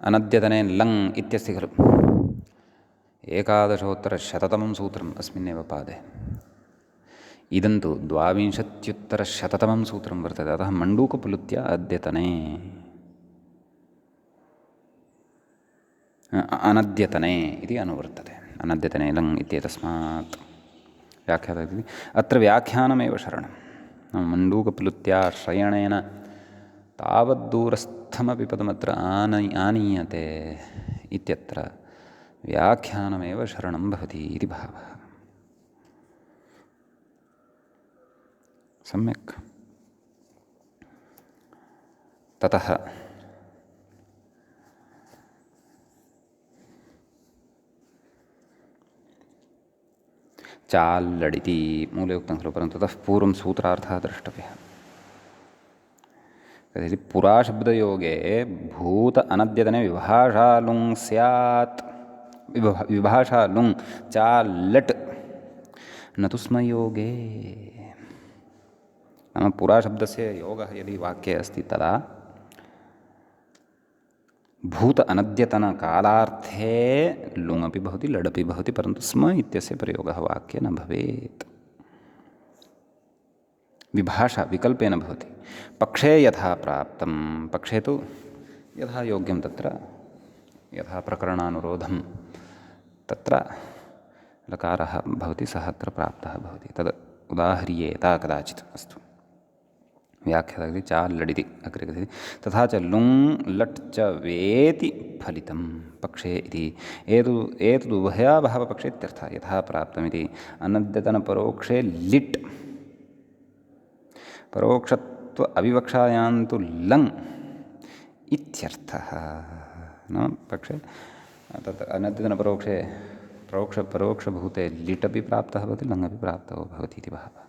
Speaker 1: अनद्यतने लङ् इत्यस्ति खलु 11,100 सूत्रम् अस्मिन्नेव पादे इदं तु 22,000 सूत्रं वर्तते अतः मण्डूकप्लुत्या अद्यतने अनद्यतने इति अनुवर्तते अनद्यतने लङ् इत्येतस्मात् व्याख्यातः अत्र व्याख्यानमेव शरणं मण्डूकप्लुत्याश्रयणेन तावद्दूरस्थमपि पदमत्र आनीयते इत्यत्र व्याख्यानमेव शरणं भवति इति भावः सम्यक् ततः चाल्लडिति मूले उक्तं खलु परन्तु ततः पूर्वं सूत्रार्थः द्रष्टव्यः तर्हि पुराशब्दयोगे भूत अनद्यतने विभाषा लुङ् स्यात् विभाषा लुङ् चाल्लट् न तु स्मयोगे नाम पुराशब्दस्य योगः यदि वाक्ये अस्ति तदा भूत अनद्यतनकालार्थे लुङपि भवति लडपि भवति परन्तु स्म इत्यस्य प्रयोगः वाक्ये न भवेत् विभाषा विकल्पेन भवति पक्षे यथा प्राप्तं पक्षे तु यथा योग्यं तत्र यथा प्रकरणानुरोधं तत्र लकारः भवति सः अत्र प्राप्तः भवति तद् उदाह्रियेत कदाचित् अस्तु व्याख्यातः चाल्लडिति अग्रे कथयति तथा च लुङ् लट् च वेति फलितं पक्षे इति एतदुभयाभावपक्षे इत्यर्थः यथा प्राप्तमिति अनद्यतनपरोक्षे लिट् परोक्षत्व अविवक्षायां तु लङ् इत्यर्थः नाम पक्षे तत् अनद्यतनपरोक्षे परोक्षभूते लिट् अपि प्राप्तः भवति लङ् अपि प्राप्तो भवति इति भावः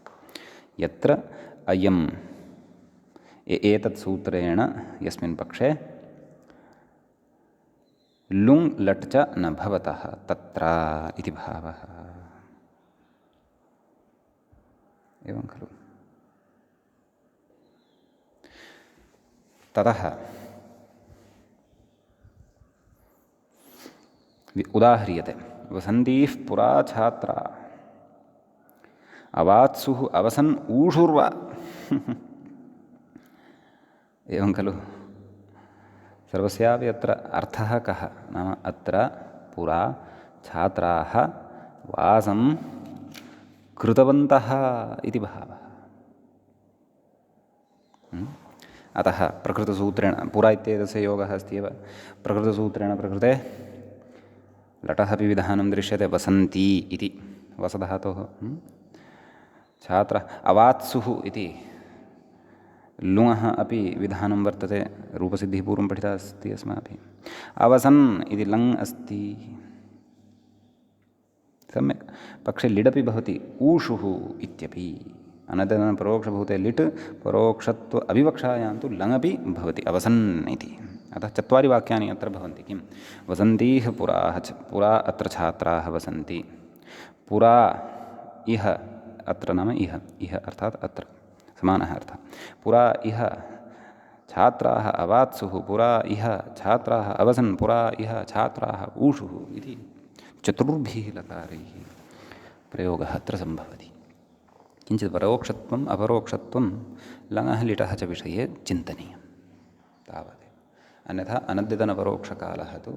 Speaker 1: यत्र अयम् एतत् सूत्रेण यस्मिन् पक्षे लुङ् लट् च न भवतः तत्र इति भावः एवं खलु ततः उदाह्रियते वसन्तीः पुरा छात्रा अवात्सुः अवसन् ऊषुर्वा एवं खलु सर्वस्यापि अत्र अर्थः कः नाम अत्र पुरा छात्राः वासं कृतवन्तः इति भावः अतः प्रकृतसूत्रेण पुरा इत्येतस्य योगः अस्ति एव प्रकृतसूत्रेण प्रकृते लटः अपि विधानं दृश्यते वसन्ती इति वसधातोः छात्र अवात्सुः इति लुङः अपि विधानं वर्तते रूपसिद्धिः पूर्वं पठिता अस्ति अस्माभिः अवसन् इति लङ् अस्ति सम्यक् पक्षे लिडपि भवति ऊषुः इत्यपि अनद्यतनपरोक्षभूते लिट् परोक्षत्व अविवक्षायां तु लङपि भवति अवसन् इति अतः 4 वाक्यानि अत्र भवन्ति किं वसन्तीः पुरा अत्र छात्राः वसन्ति पुरा इह अत्र नाम इह अर्थात् अत्र समानः अर्थः पुरा इह छात्राः अवात्सुः पुरा इह छात्राः अवसन् पुरा इह छात्राः ऊषुः इति 4 लकारैः प्रयोगः अत्र सम्भवति किञ्चित् परोक्षत्वम् अपरोक्षत्वं लङः लिटः च विषये चिन्तनीयं तावदेव अन्यथा अनद्यतनपरोक्षकालः तु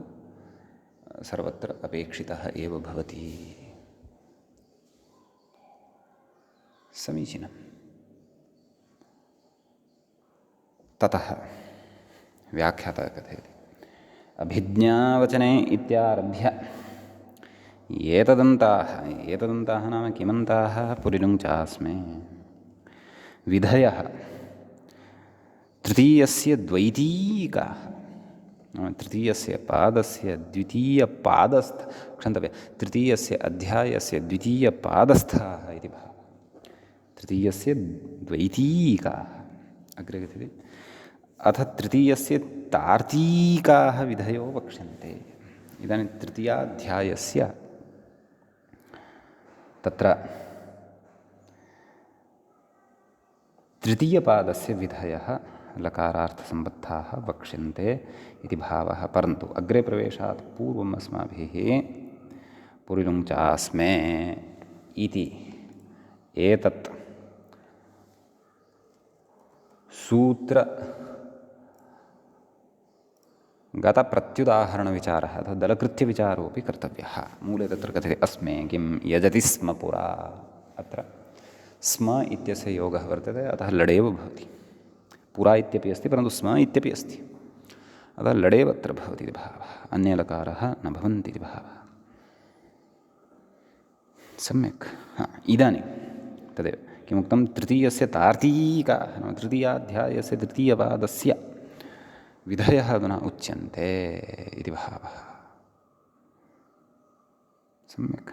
Speaker 1: सर्वत्र अपेक्षितः एव भवति समीचीनम् ततः व्याख्याता कथयति अभिज्ञावचने इत्यारभ्य एतदन्ताः नाम किमन्ताः पुरिलुङ्चास्मे विधयः तृतीयस्य द्वैतीकाः नाम तृतीयस्य पादस्य तृतीयस्य अध्यायस्य द्वितीयपादस्थाः इति भावः तृतीयस्य द्वैतीकाः अग्रे कथ्यते अथ तृतीयस्य तार्तीकाः विधयो वक्ष्यन्ते इदानीं तृतीयाध्यायस्य तत्र तृतीयपादस्य विधयः लकारार्थसम्बद्धाः वक्ष्यन्ते इति भावः परन्तु अग्रे प्रवेशात् पूर्वम् अस्माभिः पुरिलुङ्चास्मे इति एतत् सूत्रगतप्रत्युदाहरणविचारः अथवा दलकृत्यविचारोऽपि कर्तव्यः मूले तत्र कथ्यते अस्मे किं यजति स्म पुरा अत्र स्म इत्यस्य योगः वर्तते अतः लडेव भवति पुरा इत्यपि अस्ति परन्तु स्म इत्यपि अस्ति अतः लडेव अत्र भवति इति भावः अन्ये लकारः न भवन्ति इति भावः सम्यक् इदानीं तदेव किमुक्तं तृतीयस्य तार्तीकाः नाम तृतीयाध्यायस्य तृतीयपादस्य विधयः अधुना उच्यन्ते इति भावः सम्यक्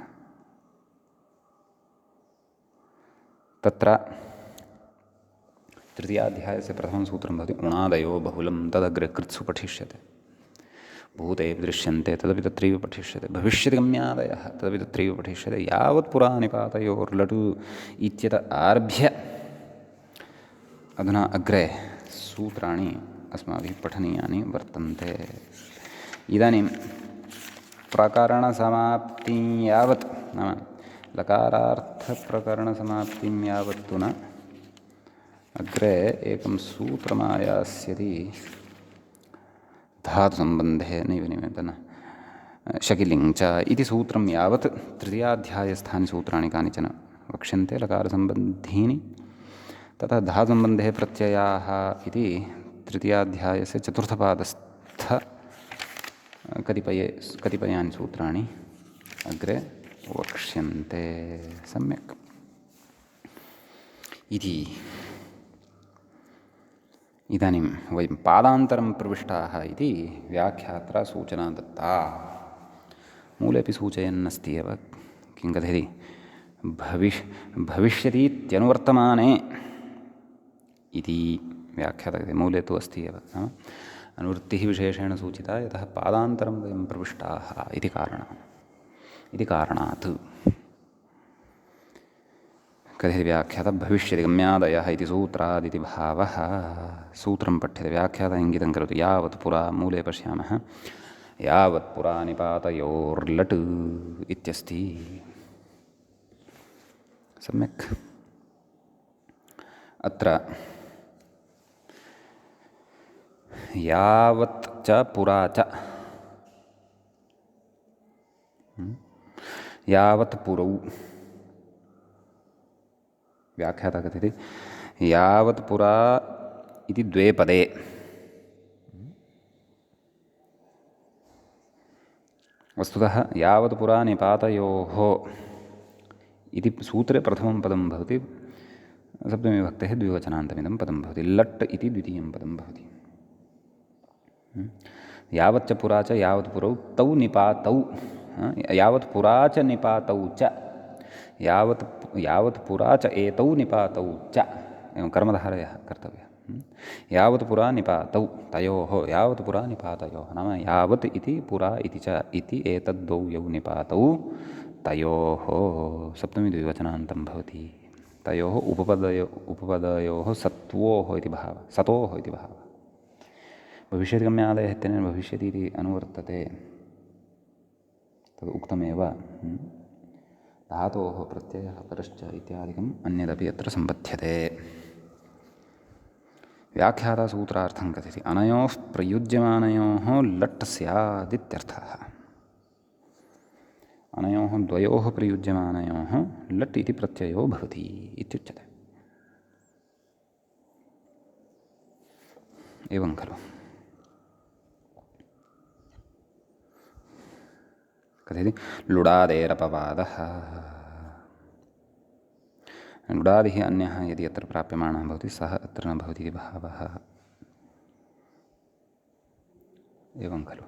Speaker 1: तत्र तृतीयाध्यायस्य प्रथमं सूत्रं भवति उणादयो बहुलं तदग्रे कृत्सु पठिष्यते भूते दृश्यन्ते तदपि तत्रैव पठिष्यते भविष्यतिगम्यादयः तदपि तत्रैव पठिष्यते यावत् पुरानिपातयोर्लटु इत्यत आरभ्य अधुना अग्रे सूत्राणि अस्माभिः पठनीयानि वर्तन्ते इदानीं प्रकरणसमाप्तिं यावत् नाम लकारार्थप्रकरणसमाप्तिं यावत् तु न अग्रे एकं सूत्रमायास्यति धातुसम्बन्धे नैव शकिलिङ् च इति सूत्रं यावत् तृतीयाध्यायस्थानि सूत्राणि कानिचन वक्ष्यन्ते लकारसम्बन्धीनि तथा धातुसम्बन्धे प्रत्ययाः इति तृतीयाध्यायस्य चतुर्थपादस्थ कतिपयानि सूत्राणि अग्रे वक्ष्यन्ते सम्यक् इति इदानीं वयं पादान्तरं प्रविष्टाः इति व्याख्यात्रा सूचना दत्ता मूलेऽपि सूचयन्नस्ति एव किं कथयति भविष्यतीत्यनुवर्तमाने इति व्याख्याता मूले तु अस्ति एव नाम अनुवृत्तिः विशेषेण सूचिता यतः पादान्तरं वयं प्रविष्टाः इति कारणात् कथयति व्याख्याता भविष्यतिगम्यादयः इति सूत्रादिति भावः सूत्रं पठ्यते व्याख्याता इङ्गितं करोति यावत् पुरा मूले पश्यामः यावत् पुरा निपातयोर्लट् इत्यस्ति सम्यक् अत्र यावत् च पुरा च यावत् पुरौ व्याख्याता कथयति यावत् पुरा इति द्वे पदे वस्तुतः यावत् पुरा निपातयोः इति सूत्रे प्रथमं पदं भवति सप्तमीविभक्तेः द्विवचनान्तमिदं पदं भवति लट् इति द्वितीयं पदं भवति यावच्च पुरा च यावत् पुरौ तौ निपातौ यावत् पुरा च निपातौ च यावत् पुरा च एतौ निपातौ च एवं कर्मधारयः कर्तव्यः यावत् पुरा निपातौ तयोः यावत् पुरा निपातयोः नाम यावत् इति पुरा इति च इति एतद्द्वौ यौ निपातौ तयोः सप्तमी द्विवचनान्तं भवति तयोः उपपदयोः सत्वोः इति भावः सतोः इति भावः भविष्यतिगम्यादयः इत्यनेन भविष्यति इति अनुवर्तते तद् उक्तमेव धातोः प्रत्ययः परश्च इत्यादिकम् अन्यदपि अत्र सम्बध्यते व्याख्यातासूत्रार्थं कथयति अनयोः प्रयुज्यमानयोः लट् स्यादित्यर्थः अनयोः द्वयोः प्रयुज्यमानयोः लट् इति प्रत्ययो भवति इत्युच्यते एवं खलु कथयति लुडादेरपवादः। लुडादिः अन्यः यदि अत्र प्राप्यमाणः भवति सः अत्र न भवति इति भावः। एवं खलु।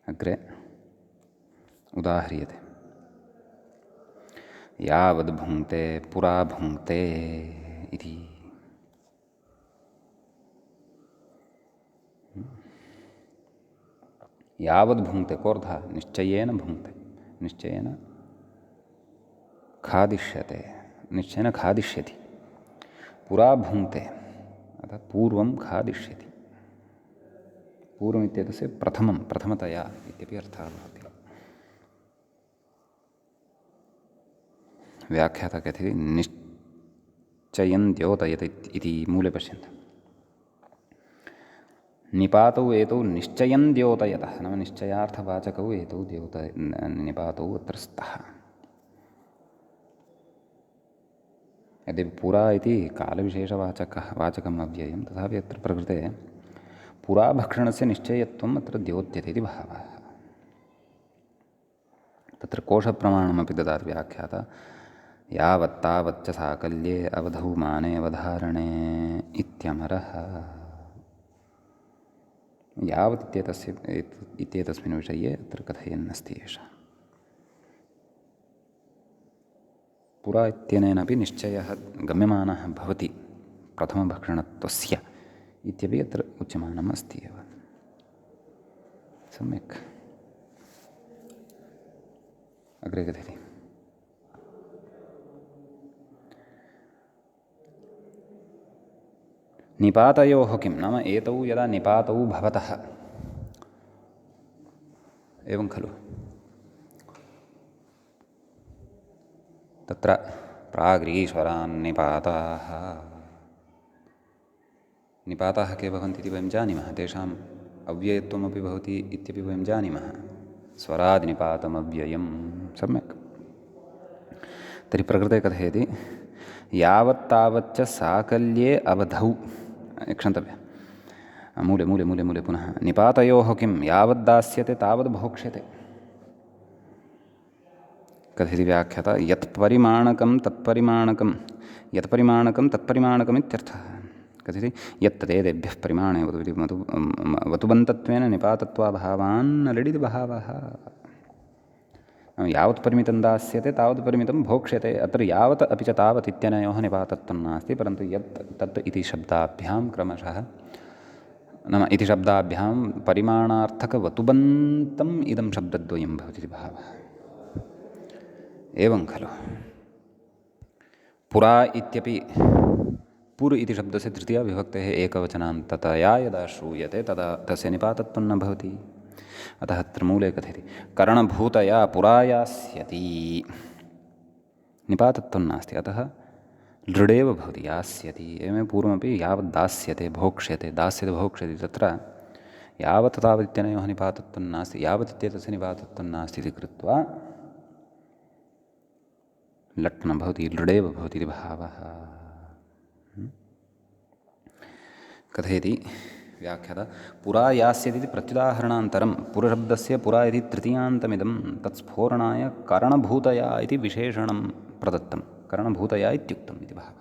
Speaker 1: अग्रे उदाह्रियते। यावद् भुङ्क्ते पुरा भुङ्क्ते इति। यावद् भुङ्क्ते कोऽर्थः? निश्चयेन भुङ्क्ते, निश्चयेन खादिष्यते, निश्चयेन खादिष्यति। पुरा भुङ्क्ते अतः पूर्वं खादिष्यति। पूर्वमित्येतस्य प्रथमं, प्रथमतया इत्यपि अर्थः भवति। व्याख्याता कथयति निश्चयं द्योतयत् इति मूले पश्यन्तु। निपातौ एतौ निश्चयं द्योतयतः, नाम निश्चयार्थवाचकौ एतौ निपातौ अत्र स्तः। यद्यपि पुरा इति कालविशेषवाचकम् अव्ययं, तथापि अत्र प्रकृते पुराभक्षणस्य निश्चयत्वम् अत्र द्योत्यते इति भावः। तत्र कोशप्रमाणमपि ददाति व्याख्याता। यावत्तावच्च साकल्ये अवधौ माने अवधारणे इत्यमरः। यावत् इत्येतस्मिन् विषये अत्र कथयन्नस्ति एषः। पुरा इत्यनेनापि निश्चयः गम्यमानः भवति प्रथमभक्षणत्वस्य इत्यपि अत्र उच्यमानम् अस्ति एव। सम्यक्। अग्रे कथयति निपातयोः किं नाम एतौ यदा निपातौ भवतः, एवं खलु। तत्र प्राग्रीश्वरान् निपाताः, निपाताः के भवन्ति इति वयं जानीमः। तेषाम् अव्ययत्वमपि भवति इत्यपि वयं जानीमः। स्वरादिनिपातमव्ययं। सम्यक्। तर्हि प्रकृते कथयति यावत्तावच्च साकल्ये अवधौ, क्षन्तव्यं, मूले मूले मूले मूले पुनः निपातयोः किं यावद्दास्यते तावद् भोक्ष्यते। कथयति व्याख्याता यत्परिमाणकं तत्परिमाणकम् इत्यर्थः। कथयति यत्तदेभ्यः परिमाणे वतुबन्तत्वेन निपातत्वाभावान् लडिति भावः। यावत् परिमितं दास्यते तावत् परिमितं भोक्ष्यते। अत्र यावत् अपि च तावत् इत्यनयोः निपातत्वं नास्ति, परन्तु यत् तत् इति शब्दाभ्यां क्रमशः, नाम इति शब्दाभ्यां परिमाणार्थकवतुबन्तम् इदं शब्दद्वयं भवति इति भावः। एवं खलु। पुरा इत्यपि पुर् इति शब्दस्य तृतीया विभक्तेः एकवचनान्ततया यदा श्रूयते तदा तस्य निपातत्वं न भवति। अतः अत्र मूले कथयति करणभूतया पुरा यास्यति, निपातत्वं नास्ति, अतः लृडेव भवति यास्यति। एवमेव पूर्वमपि यावत् दास्यते भोक्ष्यते, दास्यते भोक्ष्यति, तत्र यावत् तावत् इत्यनयोः निपातत्वं नास्ति, यावत् इत्येतस्य निपातत्वं नास्ति इति कृत्वा लट् न भवति, लृडेव भवति इति भावः। कथयति व्याख्याता पुरा यास्यति इति प्रत्युदाहरणान्तरं पुरशब्दस्य पुरा इति तृतीयान्तमिदं तत्स्फोरणाय करणभूतया इति विशेषणं प्रदत्तं। करणभूतया इत्युक्तम् इति भावः।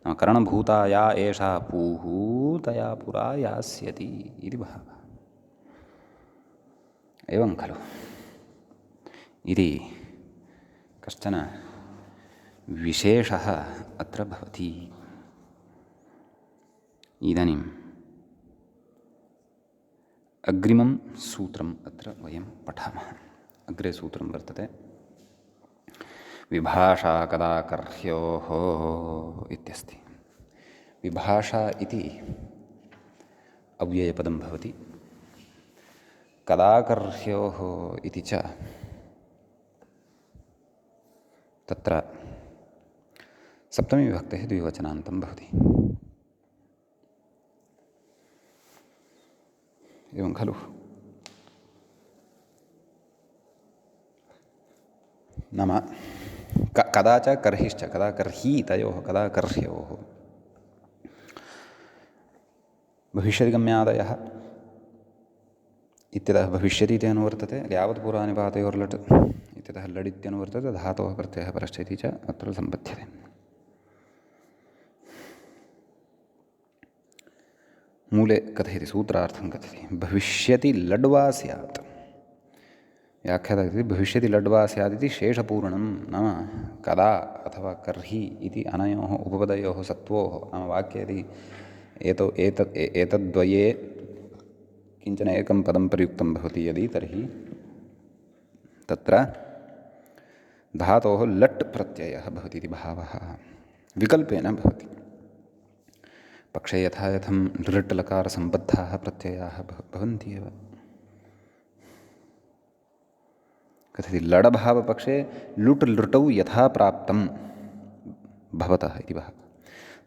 Speaker 1: नाम करणभूताया एषा पूः तया पुरा यास्यति इति भावः। एवं खलु। इति कश्चन विशेषः अत्र भवति। इदानीम् अग्रिमं सूत्रम् अत्र वयं पठामः। अग्रे सूत्रं वर्तते विभाषा कदाकर्ह्योः इत्यस्ति। विभाषा इति अव्ययपदं भवति। कदाकर्ह्योः इति च तत्र सप्तमी विभक्तेः द्विवचनान्तं भवति। एवं खलु। नाम कदा च कर्हिश्च, कदा कर्ही तयोः, कदा कर्ह्योः। भविष्यदिगम्यादयः इत्यतः भविष्यति इति अनुवर्तते। यावत् पूर्वानिपातयोर्लट् इत्यतः लड् इत्यनुवर्तते। धातोः प्रत्ययः परश्च इति च अत्र सम्बध्यते। मूले कथयति, सूत्रार्थं कथयति, भविष्यति लड् वा स्यात्। व्याख्याता कथयति भविष्यति लड् वा स्यात् इति शेषपूर्णं, नाम कदा अथवा कर्हि इति अनयोः उपपदयोः सत्वोः, नाम वाक्ये यदि एतद्द्वये किञ्चन एकं पदं प्रयुक्तं भवति यदि, तर्हि तत्र धातोः लट् प्रत्ययः भवति इति भावः विकल्पेन भवति। पक्षे यथा यथं लृट् लकारसम्बद्धाः प्रत्ययाः भवन्ति एव। कथयति लडभावपक्षे लुट् लृटौ यथा प्राप्तं भवतः इति भावः।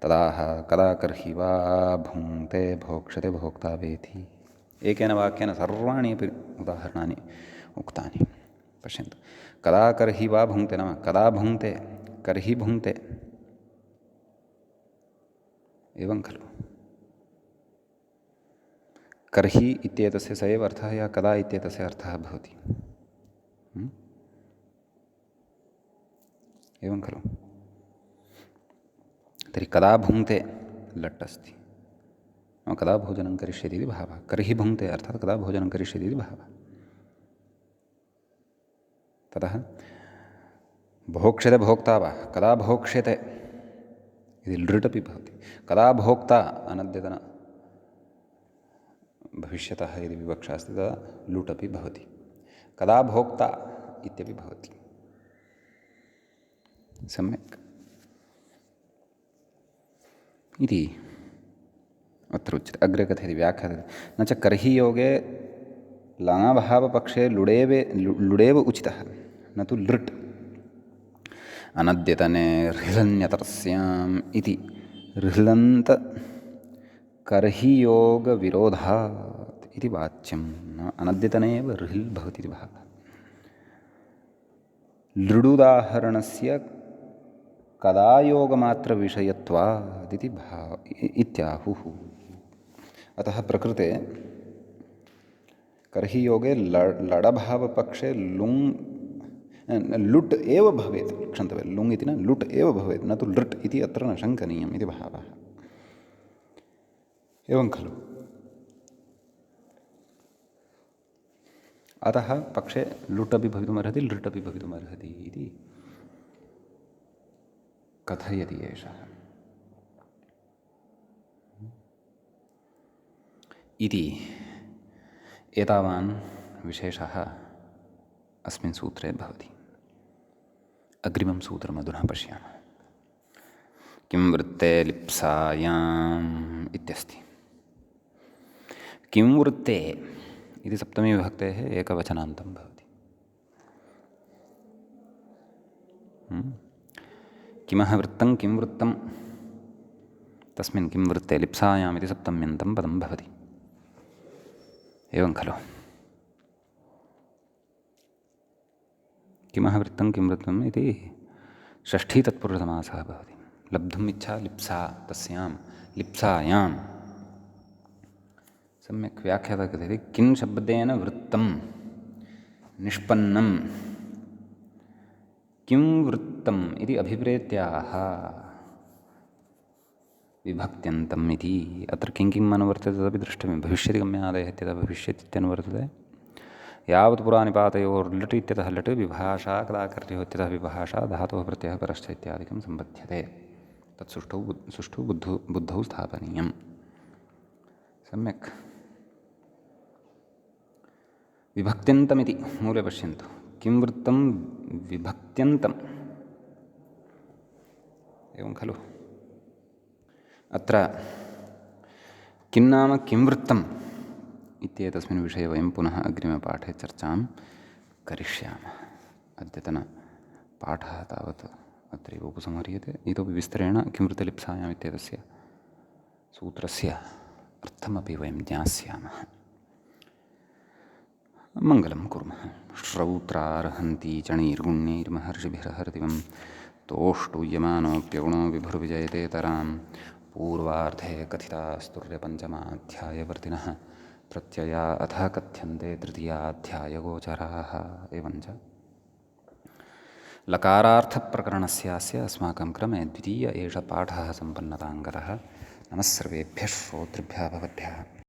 Speaker 1: तदाह कदा कर्हि वा भुङ्क्ते भोक्ष्यते भोक्ता वेति। एकेन वाक्येन सर्वाणि अपि उदाहरणानि उक्तानि। पश्यन्तु, कदा कर्हि वा भुङ्क्ते नाम कदा भुङ्क्ते, कर्हि भुङ्क्ते, एवं खलु। कर्हि इत्येतस्य स एव अर्थः या कदा इत्येतस्य अर्थः भवति। एवं खलु। तर्हि कदा भुङ्क्ते लट् अस्ति, कदा भोजनं करिष्यति इति भावः। कर्हि भुङ्क्ते अर्थात् कदा भोजनं करिष्यति इति भावः। ततः भोक्ष्यते भोक्ता वा, कदा भोक्ष्यते इति लृट् अपि भवति। कदा भोक्ता अनद्यतन भविष्यतः यदि विवक्षा अस्ति तदा लुट् अपि भवति। कदा भोक्ता इत्यपि भवति। सम्यक् इति अत्र उच्यते। अग्रे कथयति, व्याख्याते, न च कर्हि योगे लङभावपक्षे लुडेव उचितः, न तु लृट्। अनद्यतने ऋहलन्यतरस्याम् इति ऋहलन्त कर्हि योगविरोधात् इति वाच्यं। अनद्यतने एव ऋहल् भवति इति भावः। लृडुदाहरणस्य कदा योगमात्रविषयत्वात् इति इत्याहुः। अतः प्रकृते कर्हि योगे लडभावपक्षे लुट् एव भवेत्, क्षन्तव्यं, लुङ् इति न लुट् एव भवेत्, न तु लृट् इति अत्र न शङ्कनीयम् इति भावः। एवं खलु। अतः पक्षे लुट् अपि भवितुमर्हति लृट् अपि भवितुमर्हति इति कथयति एषः। इति एतावान् विशेषः अस्मिन् सूत्रे भवति। अग्रिमं सूत्रम् अधुना पश्यामः। किं वृत्ते लिप्सायाम् इत्यस्ति। किं वृत्ते इति सप्तमी विभक्तेः एकवचनान्तं भवति। किमः वृत्तं किं वृत्तं तस्मिन् किं वृत्ते लिप्सायाम् इति सप्तम्यन्तं पदं भवति। एवं खलु। किमः वृत्तं किं वृत्तम् इति षष्ठी तत्पुरुषसमासः भवति। लब्धुम् इच्छा लिप्सा तस्यां लिप्सायां। सम्यक् व्याख्याता कथयति, किं शब्देन वृत्तं निष्पन्नं किं वृत्तम् इति अभिप्रेत्याह विभक्त्यन्तम् इति। अत्र किं किम् अनुवर्तते तदपि द्रष्टव्यं। भविष्यतिगम्यादयः इत्यतः भविष्यति इत्यनुवर्तते। यावत् पुरानिपातयोर्लट् इत्यतः लट् विभाषा कदा कर्योः इत्यतः विभाषा धातोः प्रत्ययः परश्च इत्यादिकं सम्बध्यते। तत् सुष्ठु बुद्धौ स्थापनीयम्। सम्यक्। विभक्त्यन्तमिति मूले पश्यन्तु। किं वृत्तं विभक्त्यन्तम्। एवं खलु। अत्र किं नाम किं वृत्तम् इत्येतस्मिन् विषये वयं पुनः अग्रिमपाठे चर्चां करिष्यामः। अद्यतनपाठः तावत् अत्रैव उपसंह्रियते। इतोपि विस्तरेण किं वृत्तलिप्सायाम् इत्येतस्य सूत्रस्य अर्थमपि वयं ज्ञास्यामः। मङ्गलं कुर्मः। श्रौत्रार्हन्ति चणैर्गुण्यैर्महर्षिभिरहर्दिवं तोष्टूयमानोऽप्यगुणो विभुर्विजयतेतरां पूर्वार्धे कथितास्तुर्यपञ्चमाध्यायवर्तिनः प्रत्यया अथ कथ्यन्ते तृतीयाध्यायगोचराः। एवञ्च लकारार्थप्रकरणस्यास्य अस्माकं क्रमे द्वितीय एष पाठः सम्पन्नताङ्गतः। नमः सर्वेभ्यः श्रोतृभ्यः भवद्भ्यः।